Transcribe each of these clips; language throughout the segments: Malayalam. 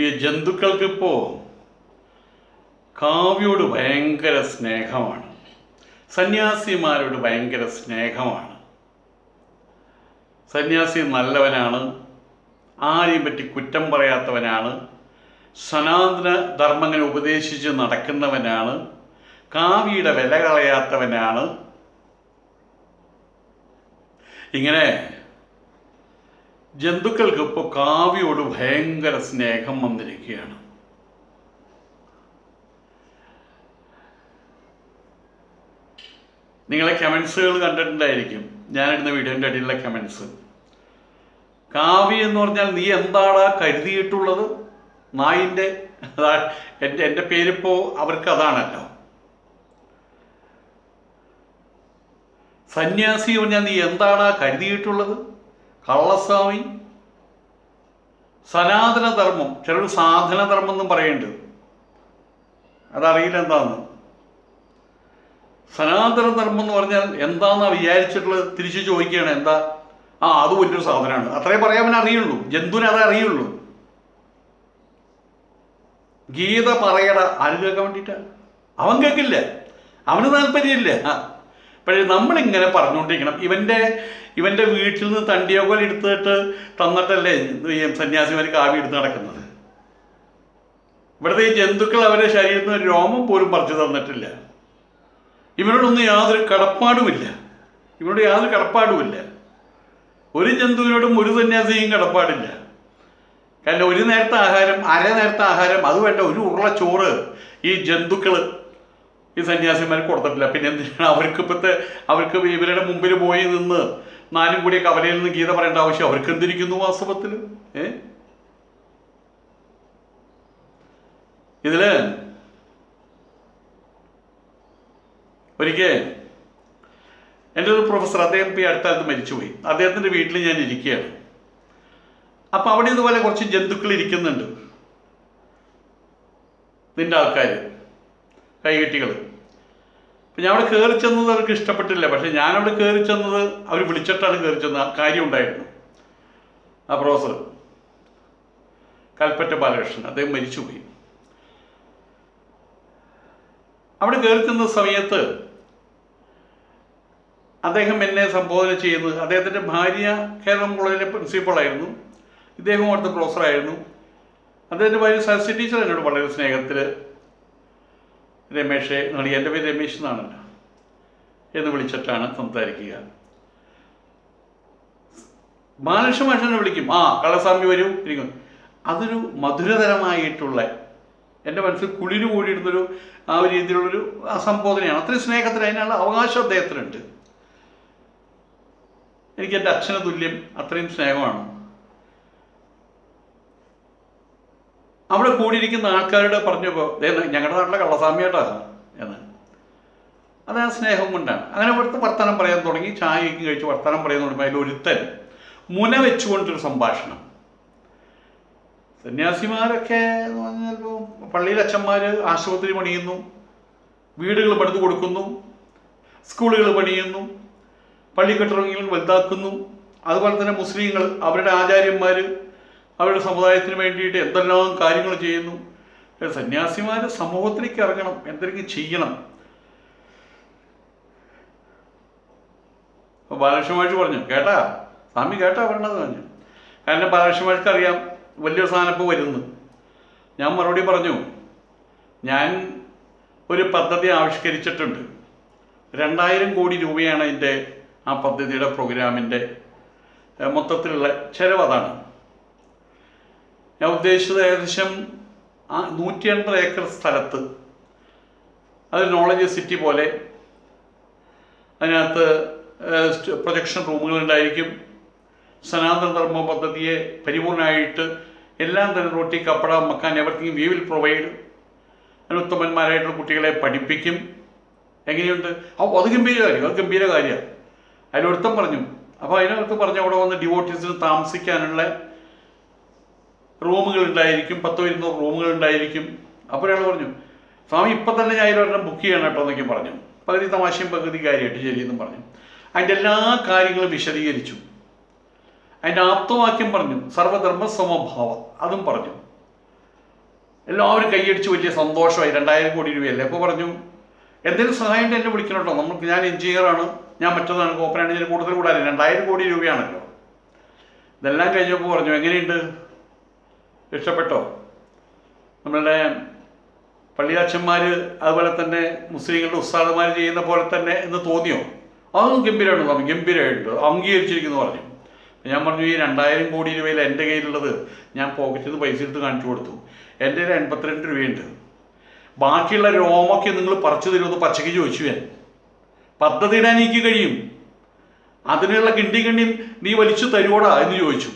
ഈ ജന്തുക്കൾക്കിപ്പോൾ കാവ്യോട് ഭയങ്കര സ്നേഹമാണ്, സന്യാസിമാരോട് ഭയങ്കര സ്നേഹമാണ്. സന്യാസി നല്ലവനാണ്, ആരെയും പറ്റി കുറ്റം പറയാത്തവനാണ്, സനാതന ധർമ്മങ്ങനെ ഉപദേശിച്ച് നടക്കുന്നവനാണ്, കാവ്യയുടെ വില കളയാത്തവനാണ്. ഇങ്ങനെ ജന്തുക്കൾക്ക് ഇപ്പോൾ കാവ്യയോട് ഭയങ്കര സ്നേഹം വന്നിരിക്കുകയാണ്. നിങ്ങളെ കമൻസുകൾ കണ്ടിട്ടുണ്ടായിരിക്കും, ഞാനിടുന്ന വീഡിയോൻ്റെ അടിയിലുള്ള കമൻസ്. കാവ്യ എന്ന് പറഞ്ഞാൽ നീ എന്താടാ കരുതിയിട്ടുള്ളത്? നായിൻ്റെ എൻ്റെ പേരിപ്പോൾ അവർക്ക് അതാണല്ലോ. സന്യാസി പറഞ്ഞാൽ നീ എന്താടാ കരുതിയിട്ടുള്ളത്? കള്ളസ്വാമി. സനാതനധർമ്മം, ചിലർ സാധനധർമ്മം എന്നും പറയുന്നുണ്ട്, അതറിയില്ല എന്താന്ന്. സനാതനധർമ്മം എന്ന് പറഞ്ഞാൽ എന്താണെന്നാണ് വിചാരിച്ചിട്ടുള്ളത്? തിരിച്ചു ചോദിക്കുകയാണ്, എന്താ? അത് വലിയൊരു സാധനമാണ്, അത്രേ പറയാൻ അറിയുള്ളൂ. ജന്തുവിനെ അതേ അറിയുള്ളൂ. ഗീത പറയട, ആര് കേൾക്കാൻ വേണ്ടിയിട്ടാണ്? അവൻ കേൾക്കില്ല, അവന് താല്പര്യമില്ല. പക്ഷേ നമ്മളിങ്ങനെ പറഞ്ഞുകൊണ്ടിരിക്കണം. ഇവൻ്റെ വീട്ടിൽ നിന്ന് തണ്ടിയോകോൽ എടുത്തിട്ട് തന്നിട്ടല്ലേ സന്യാസിമാർ കാവ്യ എടുത്ത് നടക്കുന്നത്. ഇവിടുത്തെ ഈ ജന്തുക്കൾ അവരുടെ ശരീരത്തിൽ നിന്ന് രോമം പോലും പറിച്ചു തന്നിട്ടില്ല. ഇവനോടൊന്നും യാതൊരു കടപ്പാടുമില്ല. ഒരു ജന്തുവിനോടും ഒരു സന്യാസിയും കടപ്പാടില്ല. കാരണം ഒരു നേരത്തെ ആഹാരം, അര നേരത്തെ ആഹാരം, അത് വേണ്ട ഒരു ഉരുള ചോറ് ഈ ജന്തുക്കൾ ഈ സന്യാസിമാർക്ക് കൊടുത്തിട്ടില്ല. പിന്നെ എന്തിനാണ് അവർക്ക് ഇവരുടെ മുമ്പിൽ പോയി നിന്ന് നാലും കൂടി കവലയിൽ നിന്ന് ഗീത പറയേണ്ട ആവശ്യം അവർക്ക് എന്തിരിക്കുന്നു വാസ്തവത്തിൽ? ഇതില് ഒരിക്കൽ എൻ്റെ ഒരു പ്രൊഫസർ, അദ്ദേഹം ഇപ്പോൾ ഈ അടുത്ത കാലത്ത് മരിച്ചുപോയി. അദ്ദേഹത്തിൻ്റെ വീട്ടിൽ ഞാൻ ഇരിക്കുകയാണ്. അപ്പം അവിടെ ഇതുപോലെ കുറച്ച് ജന്തുക്കൾ ഇരിക്കുന്നുണ്ട്, നിൻ്റെ ആൾക്കാർ, കൈകെട്ടികൾ. അപ്പം ഞാൻ അവിടെ കയറി ചെന്നത് അവർക്ക് ഇഷ്ടപ്പെട്ടില്ല. പക്ഷേ ഞാനവിടെ കയറി ചെന്നത് അവർ വിളിച്ചിട്ടാണ് കയറി ചെന്നത്. കാര്യം ഉണ്ടായിരുന്നു. ആ പ്രൊഫസർ കൽപ്പറ്റ ബാലകൃഷ്ണൻ, അദ്ദേഹം മരിച്ചുപോയി. അവിടെ കയറി ചെന്ന സമയത്ത് അദ്ദേഹം എന്നെ സംബോധന ചെയ്യുന്നത്, അദ്ദേഹത്തിൻ്റെ ഭാര്യ കേരളം കോളേജിലെ പ്രിൻസിപ്പളായിരുന്നു, ഇദ്ദേഹം അവിടുത്തെ പ്രൊഫസറായിരുന്നു. അദ്ദേഹത്തിൻ്റെ ഭാര്യ സരസ്വതി ടീച്ചർ എന്നോട് വളരെ സ്നേഹത്തിൽ രമേഷേ, എൻ്റെ പേര് രമേശ് എന്നാണല്ലോ, എന്ന് വിളിച്ചിട്ടാണ് സംസാരിക്കുക. ബാലകൃഷ്ണ മാഷിനെ വിളിക്കും, കള്ളസ്വാമി വരൂ ഇരിക്കും. അതൊരു മധുരതരമായിട്ടുള്ള, എൻ്റെ മനസ്സിൽ കുളിര് കൂടിയിടുന്നൊരു ആ ഒരു രീതിയിലുള്ളൊരു സംബോധനയാണ്. അത്രയും സ്നേഹത്തിന് അതിനുള്ള അവകാശം അദ്ദേഹത്തിനുണ്ട്. എനിക്ക് എൻ്റെ അച്ഛന് തുല്യം അത്രയും സ്നേഹമാണ്. അവിടെ കൂടിയിരിക്കുന്ന ആൾക്കാരോട് പറഞ്ഞപ്പോൾ ഞങ്ങളുടെ നാട്ടിലെ കള്ളസ്വാമിയായിട്ടാ എന്ന്. അത് ആ സ്നേഹം കൊണ്ടാണ്. അങ്ങനെ ഇവിടുത്തെ വർത്തമാനം പറയാൻ തുടങ്ങി. ചായയൊക്കെ കഴിച്ച് വർത്തമാനം പറയാൻ തുടങ്ങി. അതിലൊരുത്തൻ മുന വെച്ചുകൊണ്ടൊരു സംഭാഷണം. സന്യാസിമാരൊക്കെ എന്ന് പറഞ്ഞാൽ പള്ളിയിൽ അച്ഛന്മാർ ആശുപത്രി പണിയുന്നു, വീടുകൾ പണിത് കൊടുക്കുന്നു, സ്കൂളുകൾ പണിയുന്നു, പള്ളിക്കെട്ടിടങ്ങൾ വലുതാക്കുന്നു. അതുപോലെ തന്നെ മുസ്ലിങ്ങൾ അവരുടെ ആചാര്യന്മാർ അവരുടെ സമുദായത്തിന് വേണ്ടിയിട്ട് എന്തെല്ലാം കാര്യങ്ങൾ ചെയ്യുന്നു. സന്യാസിമാർ സമൂഹത്തിലേക്ക് ഇറങ്ങണം, എന്തെങ്കിലും ചെയ്യണം. അപ്പോൾ ബാലകൃഷ്ണ മാഷ് പറഞ്ഞു, കേട്ടാ സ്വാമി കേട്ടാ പറയണത് പറഞ്ഞു. കാരണം ബാലകൃഷ്ണ മാഷ്ക്ക് അറിയാം വലിയൊരു സാധനം ഇപ്പോൾ വരുന്നു. ഞാൻ മറുപടി പറഞ്ഞു, ഞാൻ ഒരു പദ്ധതി ആവിഷ്കരിച്ചിട്ടുണ്ട്. 2000 കോടി രൂപയാണ് അതിൻ്റെ ആ പദ്ധതിയുടെ പ്രോഗ്രാമിൻ്റെ മൊത്തത്തിലുള്ള ചെലവ്. അതാണ് ഞാൻ ഉദ്ദേശിച്ചത്. ഏകദേശം 180 ഏക്കർ സ്ഥലത്ത് അത് നോളജ് സിറ്റി പോലെ, അതിനകത്ത് പ്രൊജക്ഷൻ റൂമുകളുണ്ടായിരിക്കും. സനാതന ധർമ്മ പദ്ധതിയെ പരിപൂർണമായിട്ട് എല്ലാം തന്നെ റോട്ടി കപ്പട മക്കാൻ എവർത്തിങ് വി വിൽ പ്രൊവൈഡ്. ഉത്തമന്മാരായിട്ടുള്ള കുട്ടികളെ പഠിപ്പിക്കും. എങ്ങനെയുണ്ട്? അത് ഗംഭീര കാര്യമാണ്. അതിലൊരുത്തം പറഞ്ഞു. അപ്പോൾ അതിനകത്ത് പറഞ്ഞ അവിടെ വന്ന് ഡിവോട്ടീസിന് താമസിക്കാനുള്ള റൂമുകൾ ഉണ്ടായിരിക്കും, 100-200 റൂമുകൾ ഉണ്ടായിരിക്കും. അപ്പോൾ ഒരാൾ പറഞ്ഞു, സ്വാമി ഇപ്പം തന്നെ ഞാൻ അതിലൊരെണ്ണം ബുക്ക് ചെയ്യണം കേട്ടോ എന്നൊക്കെ പറഞ്ഞു. പകുതി തമാശയും പകുതി കാര്യമായിട്ട് ശരിയെന്നും പറഞ്ഞു. അതിൻ്റെ എല്ലാ കാര്യങ്ങളും വിശദീകരിച്ചു. അതിൻ്റെ ആപ്തവാക്യം പറഞ്ഞു, സർവധർമ്മ സമഭാവം, അതും പറഞ്ഞു. എല്ലാവരും കൈയടിച്ച് വലിയ സന്തോഷമായി. 2000 കോടി രൂപയല്ലേ. അപ്പോൾ പറഞ്ഞു എന്തെങ്കിലും സഹായം എന്നെ വിളിക്കണം കേട്ടോ, നമുക്ക് ഞാൻ എഞ്ചിനീയറാണ്, ഞാൻ മറ്റതാണ് കോപ്പനാണ്, ഞാൻ കൂടുതൽ കൂടാതെ 2000 കോടി രൂപയാണല്ലോ. ഇതെല്ലാം കഴിഞ്ഞപ്പോൾ പറഞ്ഞു എങ്ങനെയുണ്ട്, ഇഷ്ടപ്പെട്ടോ? നമ്മളുടെ പള്ളിയാച്ചന്മാർ അതുപോലെ തന്നെ മുസ്ലിങ്ങളുടെ ഉസ്താദന്മാർ ചെയ്യുന്ന പോലെ തന്നെ എന്ന് തോന്നിയോ? അതൊന്നും ഗംഭീരമായിട്ട് പറഞ്ഞു, ഗംഭീരമായിട്ട് അംഗീകരിച്ചിരിക്കുന്നു പറഞ്ഞു. ഞാൻ പറഞ്ഞു ഈ 2000 കോടി രൂപയിൽ എൻ്റെ കയ്യിലുള്ളത് ഞാൻ പോക്കറ്റിൽ നിന്ന് പൈസ എടുത്ത് കാണിച്ചു കൊടുത്തു. എൻ്റെ കയ്യിൽ 82 രൂപയുണ്ട്, ബാക്കിയുള്ള രോമൊക്കെ നിങ്ങൾ പറിച്ചു തരുമെന്ന് പച്ചയ്ക്ക് ചോദിച്ചു. ഞാൻ പദ്ധതി ഇടാൻ എനിക്ക് കഴിയും, അതിനുള്ള കിണ്ടിയും നീ വലിച്ചു തരുവോടാ എന്ന് ചോദിച്ചു.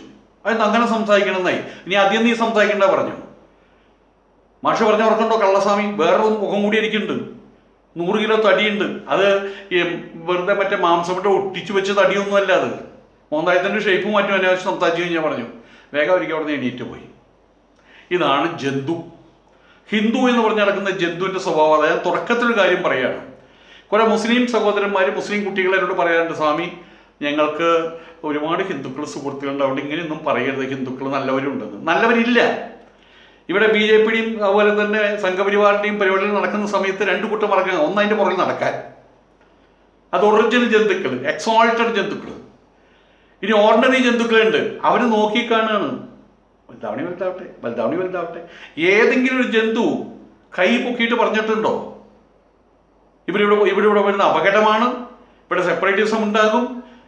അത് അങ്ങനെ സംസാരിക്കണം എന്നായി. ഇനി ആദ്യം നീ സംസാരിക്കണ്ട പറഞ്ഞു. മാഷ് പറഞ്ഞ ഓർക്കണ്ടോ കള്ളസ്വാമി, വേറൊരു മുഖം കൂടി എനിക്കുണ്ട്, 100 കിലോ തടിയുണ്ട്. അത് വെറുതെ മറ്റേ മാംസമിട്ട് ഒട്ടിച്ചു വെച്ച തടിയൊന്നുമല്ല, അത് മോന്തായത്തിൻ്റെ ഷേപ്പ് മാറ്റും. എന്നെ വെച്ച് സംസാരിച്ചു കഴിഞ്ഞാൽ പറഞ്ഞു വേഗം ഒരിക്കൽ അവിടെ നിന്ന് എണീറ്റ് പോയി. ഇതാണ് ജന്തു. ഹിന്ദു എന്ന് പറഞ്ഞ് നടക്കുന്ന ജന്തുവിൻ്റെ സ്വഭാവം. അതായത് തുടക്കത്തിലൊരു കാര്യം പറയുകയാണ്. കുറേ മുസ്ലിം സഹോദരന്മാർ മുസ്ലിം കുട്ടികളോട് പറയാറുണ്ട്, സ്വാമി ഞങ്ങൾക്ക് ഒരുപാട് ഹിന്ദുക്കൾ സുഹൃത്തുക്കളുണ്ട്, അതുകൊണ്ട് ഇങ്ങനെയൊന്നും പറയരുത്, ഹിന്ദുക്കൾ നല്ലവരുണ്ടെന്ന്. നല്ലവരില്ല. ഇവിടെ BJPയുടെയും അതുപോലെ തന്നെ സംഘപരിവാറിൻ്റെയും പരിപാടികൾ നടക്കുന്ന സമയത്ത് 2 കൂട്ടം മറക്കുക. ഒന്ന് അതിൻ്റെ പുറകിൽ നടക്കാൻ, അത് ഒറിജിനൽ ജന്തുക്കൾ, എക്സോൾട്ടഡ് ജന്തുക്കൾ. ഇനി ഓർഡിനറി ജന്തുക്കളുണ്ട്, അവർ നോക്കിക്കാണാണ് വലുതാവണി വലുതാവട്ടെ, വലുതാവണി വലുതാവട്ടെ. ഏതെങ്കിലും ഒരു ജന്തു കൈ പൊക്കിയിട്ട് പറഞ്ഞിട്ടുണ്ടോ ഇവിടെ വരുന്ന അപകടമാണ്, ഇവിടെ സെപ്പറേറ്റിസം ഉണ്ടാകും,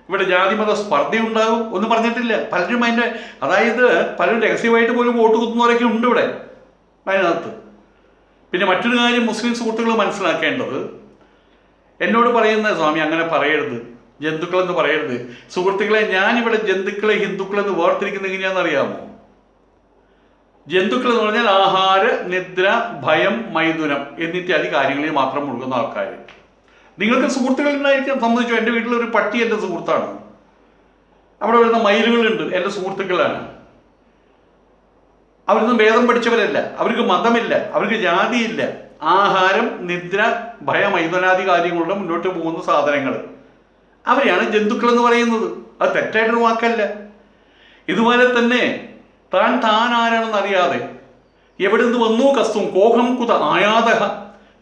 ഇവിടെ ജാതിമത സ്പർദ്ധ ഉണ്ടാകും? ഒന്നും പറഞ്ഞിട്ടില്ല. പലരും അതിൻ്റെ, അതായത് പലരും രഹസ്യമായിട്ട് പോലും വോട്ട് കുത്തുന്നവരൊക്കെ ഉണ്ട് ഇവിടെ അതിനകത്ത്. പിന്നെ മറ്റൊരു കാര്യം മുസ്ലിം സുഹൃത്തുക്കൾ മനസ്സിലാക്കേണ്ടത്, എന്നോട് പറയുന്ന സ്വാമി അങ്ങനെ പറയരുത്, ജന്തുക്കളെന്ന് പറയരുത്. സുഹൃത്തുക്കളെ, ഞാനിവിടെ ജന്തുക്കളെ ഹിന്ദുക്കളെന്ന് വേർതിരിക്കുന്നത് എങ്ങനെയാണെന്നറിയാമോ? ജന്തുക്കൾ എന്ന് പറഞ്ഞാൽ ആഹാര, നിദ്ര, ഭയം, മൈഥുനം എന്നിത്യാദി കാര്യങ്ങളിൽ മാത്രം മുഴുകുന്ന ആൾക്കാർ. നിങ്ങൾക്ക് സുഹൃത്തുക്കൾ ഉണ്ടായിരിക്കാൻ സമ്മതിച്ചു. എൻ്റെ വീട്ടിലൊരു പട്ടി എൻ്റെ സുഹൃത്താണ്, അവിടെ വരുന്ന മയിലുകളുണ്ട് എൻ്റെ സുഹൃത്തുക്കളാണ്. അവരൊന്നും വേദം പഠിച്ചവരല്ല, അവർക്ക് മതമില്ല, അവർക്ക് ജാതിയില്ല. ആഹാരം, നിദ്ര, ഭയ, മൈഥുനാദി കാര്യങ്ങളുടെ മുന്നോട്ട് പോകുന്ന സാധനങ്ങൾ, അവരെയാണ് ജന്തുക്കൾ എന്ന് പറയുന്നത്. അത് തെറ്റായിട്ടൊരു വാക്കല്ല. ഇതുപോലെ തന്നെ താൻ ആരാണെന്ന് അറിയാതെ എവിടെ നിന്ന് വന്നു, കസ്തും കോഹം കുത ആയാതഹ,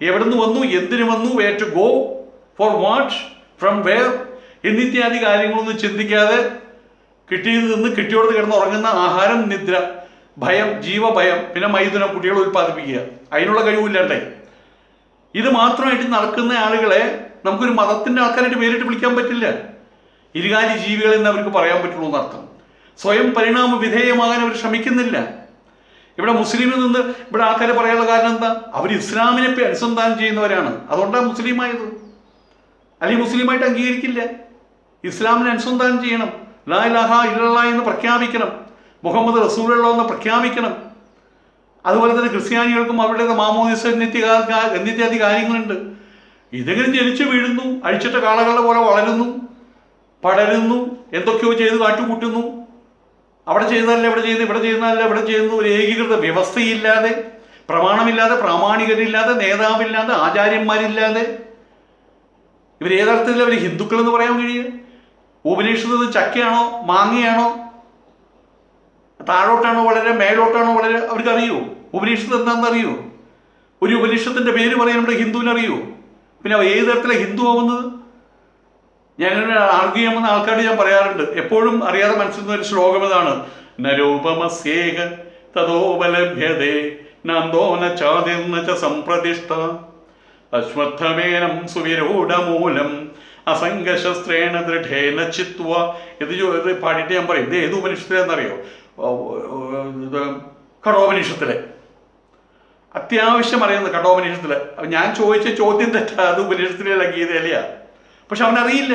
എവിടെ നിന്ന് വന്നു, എന്തിനു വന്നു, way to go, for what, from where എന്നിത്യാദി കാര്യങ്ങളൊന്നും ചിന്തിക്കാതെ കിട്ടിയത് നിന്ന് കിട്ടിയോടത്ത് കിടന്ന് ഉറങ്ങുന്ന ആഹാരം, നിദ്ര, ഭയം, ജീവഭയം, പിന്നെ മൈഥുനം, കുട്ടികളെ ഉൽപ്പാദിപ്പിക്കുക, അതിനുള്ള കഴിവില്ലാണ്ടേ. ഇത് മാത്രമായിട്ട് നടക്കുന്ന ആളുകളെ നമുക്കൊരു മതത്തിൻ്റെ ആൾക്കാരായിട്ട് പേരിട്ട് വിളിക്കാൻ പറ്റില്ല. ഇരുകാലി ജീവികളെന്ന് അവർക്ക് പറയാൻ പറ്റുള്ളൂ എന്നർത്ഥം. സ്വയം പരിണാമ വിധേയമാകാൻ അവർ ശ്രമിക്കുന്നില്ല. ഇവിടെ മുസ്ലിമിൽ നിന്ന് ഇവിടെ ആൾക്കാരെ പറയാനുള്ള കാരണം എന്താ? അവർ ഇസ്ലാമിനെ അനുസന്ധാനം ചെയ്യുന്നവരാണ്, അതുകൊണ്ടാണ് മുസ്ലിമായത്. അല്ലെങ്കിൽ മുസ്ലിമായിട്ട് അംഗീകരിക്കില്ല. ഇസ്ലാമിനെ അനുസന്ധാനം ചെയ്യണം, ലാ ഇലാഹ ഇല്ലല്ലാഹ് എന്ന് പ്രഖ്യാപിക്കണം, മുഹമ്മദ് റസൂലുള്ളാഹി എന്ന് പ്രഖ്യാപിക്കണം. അതുപോലെ തന്നെ ക്രിസ്ത്യാനികൾക്കും അവരുടെ മാമോദിസ എന്നിത്യാദി കാര്യങ്ങളുണ്ട്. ഇതെങ്ങനെ ജനിച്ചു വീഴുന്നു, അഴിച്ചിട്ട കാളകളുടെ പോലെ വളരുന്നു, പടരുന്നു, എന്തൊക്കെയോ ചെയ്ത് കാട്ടുകൂട്ടുന്നു. അവിടെ ചെയ്യുന്നതല്ല ഇവിടെ ചെയ്യുന്നു, ഇവിടെ ചെയ്യുന്നതല്ല ഇവിടെ ചെയ്യുന്നു. ഒരു ഏകീകൃത വ്യവസ്ഥയില്ലാതെ, പ്രമാണമില്ലാതെ, പ്രാമാണികരില്ലാതെ, നേതാവില്ലാതെ, ആചാര്യന്മാരില്ലാതെ ഇവർ ഏതർത്ഥത്തിൽ അവർ ഹിന്ദുക്കൾ എന്ന് പറയാൻ കഴിയുക? ഉപനിഷത്ത് ചക്കയാണോ മാങ്ങയാണോ, താഴോട്ടാണോ വളരെ, മേലോട്ടാണോ വളരെ അവർക്കറിയോ? ഉപനിഷത്ത് എന്താണെന്ന് അറിയോ? ഒരു ഉപനിഷത്തിൻ്റെ പേര് പറയാൻ നമ്മുടെ ഹിന്ദുവിനറിയോ? പിന്നെ ഏത് തരത്തിലാണ് ഹിന്ദു ആവുന്നത്? ഞാൻ ആർഗ്യൂ ചെയ്യുന്ന ആൾക്കാരോട് ഞാൻ പറയാറുണ്ട്, എപ്പോഴും അറിയാതെ മനസ്സിൽ ഒരു ശ്ലോകം ഇതാണ്: നരൂപമസ്യേഹ തതോപലഭ്യതേ നന്ദോന ചാതിർന ച സംപ്രതിഷ്ഠ അശ്വത്ഥമേനം സുവിരൂഢമൂലം അസംഗശസ്ത്രേണ ദൃഢേന ചിത്വ. ഇത് പാടിയിട്ട് ഞാൻ പറയും, ഇത് ഏത് ഉപനിഷത്തിലെന്നറിയോ? ഇത് കഠോപനിഷത്തിലെ. അത്യാവശ്യം അറിയുന്നത് കഠോപനിഷത്തിലെ. ഞാൻ ചോദിച്ച ചോദ്യം തെറ്റാ, അത് ഉപനിഷത്തിലെ ഗീതയല്ല. പക്ഷെ അവനറിയില്ല.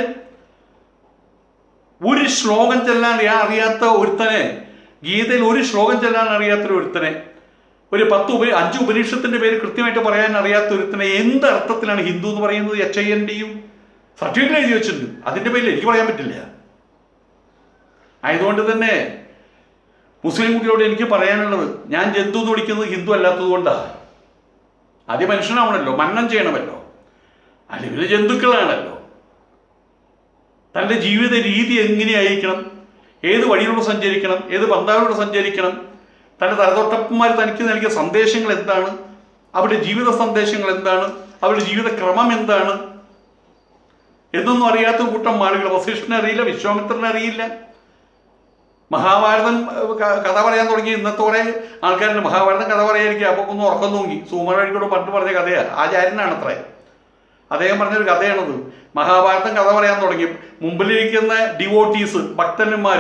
ഒരു ശ്ലോകം ചെല്ലാൻ അറിയാത്ത ഒരുത്തനെ, ഗീതയിൽ ഒരു ശ്ലോകം ചെല്ലാൻ അറിയാത്തൊരു ഒരുത്തനെ, ഒരു 5 ഉപനിഷത്തിന്റെ പേര് കൃത്യമായിട്ട് പറയാൻ അറിയാത്ത ഒരുത്തനെ എന്ത് അർത്ഥത്തിലാണ് ഹിന്ദു എന്ന് പറയുന്നത്? HINDU സർട്ടിഫിക്കറ്റ് എഴുതി വെച്ചിട്ടുണ്ട്, അതിൻ്റെ പേരിൽ എനിക്ക് പറയാൻ പറ്റില്ല. ആയതുകൊണ്ട് തന്നെ മുസ്ലിം കുട്ടികളോട് എനിക്ക് പറയാനുള്ളത്, ഞാൻ ജന്തു എന്ന് വിളിക്കുന്നത് ഹിന്ദു അല്ലാത്തത് കൊണ്ടാണ്. ആദ്യം മനുഷ്യനാവണമല്ലോ, മന്നം ചെയ്യണമല്ലോ, അല്ലെങ്കിൽ ജന്തുക്കളാണല്ലോ. തൻ്റെ ജീവിത രീതി എങ്ങനെയായിരിക്കണം, ഏത് വഴിയിലൂടെ സഞ്ചരിക്കണം, ഏത് പന്താവിലൂടെ സഞ്ചരിക്കണം, തൻ്റെ തലതൊട്ടപ്പന്മാർ തനിക്ക് നൽകിയ സന്ദേശങ്ങൾ എന്താണ്, അവരുടെ ജീവിത സന്ദേശങ്ങൾ എന്താണ്, അവരുടെ ജീവിത ക്രമം എന്താണ് എന്നൊന്നും അറിയാത്ത കൂട്ടം ആളുകൾ. വസിഷ്ഠനെ അറിയില്ല, വിശ്വാമിത്രനെ അറിയില്ല. മഹാഭാരതം കഥ പറയാൻ തുടങ്ങി ഇന്നത്തെ കുറേ ആൾക്കാരുണ്ട്. മഹാഭാരതം കഥ പറയായിരിക്കും. അപ്പോൾ ഒന്ന് ഉറക്കം തൂങ്ങി. സുകുമാരനോട് പണ്ട് പറഞ്ഞ കഥയാണ്, ആചാര്യനാണ് അത്രേ, അദ്ദേഹം പറഞ്ഞൊരു കഥയാണത്. മഹാഭാരതം കഥ പറയാൻ തുടങ്ങി. മുമ്പിലിരിക്കുന്ന ഡിവോട്ടീസ്, ഭക്തന്മാർ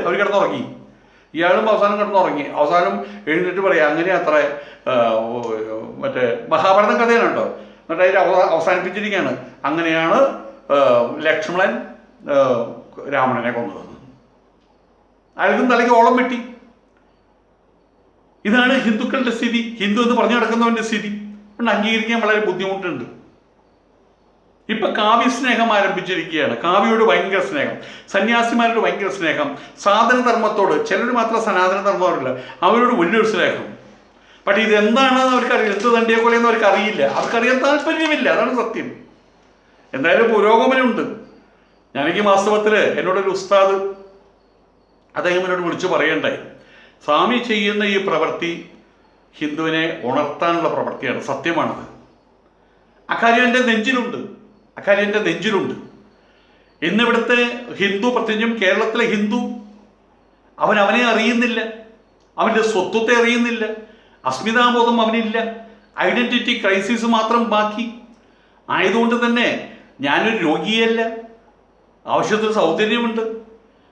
അവർ കിടന്നുറങ്ങി. ഇയാളും അവസാനം കിടന്നുറങ്ങി. അവസാനം എഴുന്നേറ്റ് പറയാം, അങ്ങനെ അത്ര മറ്റേ മഹാഭാരതം കഥയാണ് കേട്ടോ. എന്നിട്ട് അതിൽ അവസാനിപ്പിച്ചിരിക്കുകയാണ്, അങ്ങനെയാണ് ലക്ഷ്മണൻ രാവണനെ കൊന്നത്. അയാൾക്കും തലയ്ക്ക് ഓളം വെട്ടി. ഇതാണ് ഹിന്ദുക്കളുടെ സ്ഥിതി, ഹിന്ദു എന്ന് പറഞ്ഞു നടക്കുന്നവൻ്റെ സ്ഥിതി. അതുകൊണ്ട് അംഗീകരിക്കാൻ വളരെ ബുദ്ധിമുട്ടുണ്ട്. ഇപ്പൊ കാവ്യസ്നേഹം ആരംഭിച്ചിരിക്കുകയാണ്. കാവ്യയോട് ഭയങ്കര സ്നേഹം, സന്യാസിമാരോട് ഭയങ്കര സ്നേഹം, സാധനധർമ്മത്തോട്, ചിലർ മാത്രം സനാതന ധർമ്മമല്ല, അവരോട് വലിയൊരു സ്നേഹം. പക്ഷെ ഇതെന്താണെന്ന് അവർക്കറിയില്ല, എന്ത് തണ്ടിയെക്കൊലയെന്ന് അവർക്ക് അറിയില്ല, അവർക്കറിയാൻ താല്പര്യമില്ല. അതാണ് സത്യം. എന്തായാലും പുരോഗമനമുണ്ട്. ഞാനെനിക്ക് വാസ്തവത്തിൽ എന്നോടൊരു ഉസ്താദ്, അദ്ദേഹം എന്നോട് വിളിച്ചു പറയണ്ടായി, സ്വാമി ചെയ്യുന്ന ഈ പ്രവൃത്തി ഹിന്ദുവിനെ ഉണർത്താനുള്ള പ്രവൃത്തിയാണ്, സത്യമാണത്. അക്കാര്യം എൻ്റെ നെഞ്ചിലുണ്ട്. ഇന്നിവിടുത്തെ ഹിന്ദു, പ്രത്യേകിച്ചും കേരളത്തിലെ ഹിന്ദു, അവനെ അറിയുന്നില്ല, അവൻ്റെ സ്വത്വത്തെ അറിയുന്നില്ല, അസ്മിതാബോധം അവനില്ല, ഐഡൻറ്റിറ്റി ക്രൈസിസ് മാത്രം ബാക്കി ആയതുകൊണ്ട് തന്നെ ഞാനൊരു രോഗിയല്ല, ആവശ്യത്തിന് സൗന്ദര്യമുണ്ട്,